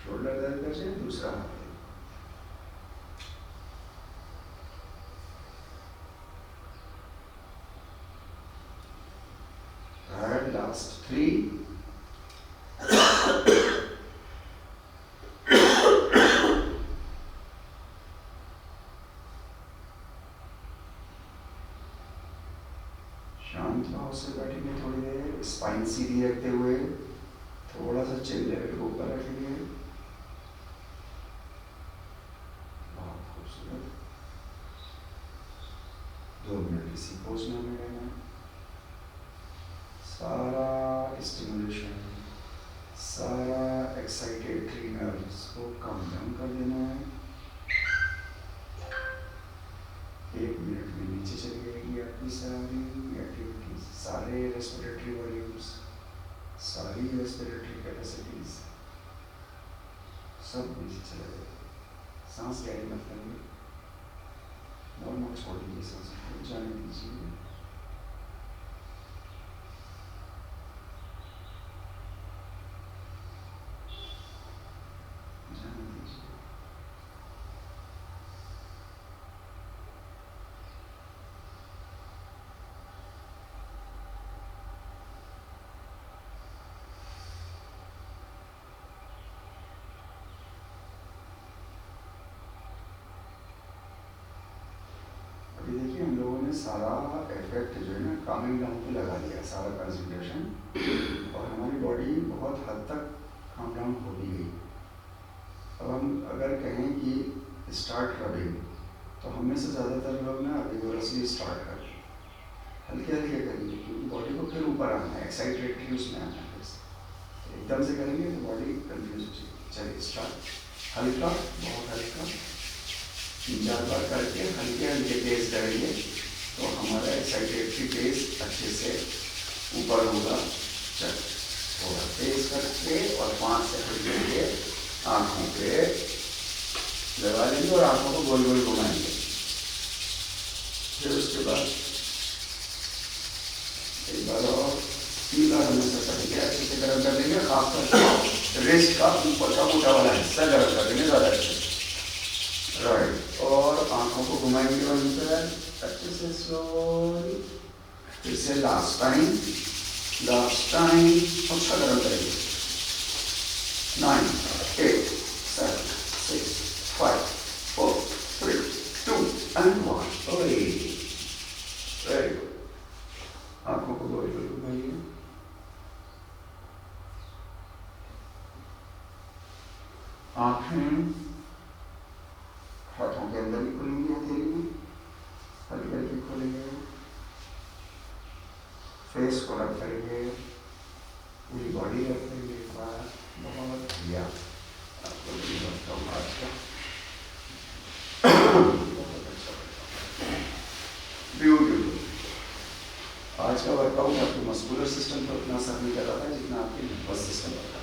Shoulder दर्द कर से दूसरा हाथ है। Last 3 शांत भाव से बैठेंगे थोड़ी देर, स्पाइन सीधी रखते हुए, थोड़ा सा चिन लेवल को ऊपर रखेंगे। बहुत खूबसूरत। 2 मिनट इसी पोज में रहना। सारा स्टिमुलेशन, सारा एक्साइटेड नर्व्स को कम डाउन कर देना है। 1 मिनट में नीचे चली जाएगी आपकी सारी एक्टिविटीज, सारे रेस्पिरेटरी वॉल्यूम्स, सारी रेस्पिरेटरी कैपेसिटीज सब नीचे चले जाएगी। सांस गहरी मत करिए, नॉर्मल छोड़ दीजिए, सांस को जाने दीजिए। देखिए हम लोगों ने सारा इफेक्ट जो है ना कामिंग डाउन पे लगा दिया, सारा कंसंट्रेशन, और हमारी बॉडी बहुत हद तक काम डाउन हो भी गई। अब हम अगर कहें कि स्टार्ट रबिंग, तो हम में से ज़्यादातर लोग ना रिगोरसली स्टार्ट कर, हल्के हल्के करिए, क्योंकि बॉडी को फिर ऊपर आना है, एक्साइटेड उसमें आना है। एकदम से करेंगे तो बॉडी कंफ्यूज हो जाएगी। चलिए स्टार्ट। हल्का, बहुत हल्का, 3-4 बार करके हल्के हल्के तेज करेंगे तो हमारा एक्साइटेटरी फेस अच्छे से ऊपर होगा। चल थोड़ा तेज करके और 5 सेकंड के लिए आँखों पे लगा लेंगे और आँखों को गोल गोल घुमाएंगे। फिर उसके बाद एक बार और 3 बार हमेशा करेंगे, अच्छे से गर्म कर देंगे। खासकर रिस्ट का ऊपर का मोटा वाला हिस्सा गर्म कर देंगे ज़्यादा अच्छे से। राइट, और आँखों को घुमाएंगे वहीं पर अच्छे से स्लोली। फिर से लास्ट टाइम अच्छा गर्म करेंगे। 9, 8, 7, 6, 5, 4, 3, 2 and 1। Very good. आँखों को गोल गोल घुमाइए। आँखें हाथों के अंदर भी खुलेंगी, हथेली में हल्की हल्की खोलेंगे। फेस को रख करेंगे, पूरी बॉडी रख करेंगे एक बार। बहुत बढ़िया, आपको भी बताऊँ आज का बहुत अच्छा ब्यूटीफुल। आज का वर्कआउट आपके मस्कुलर सिस्टम पर उतना असर नहीं कर रहा था जितना आपके नर्वस सिस्टम पर था।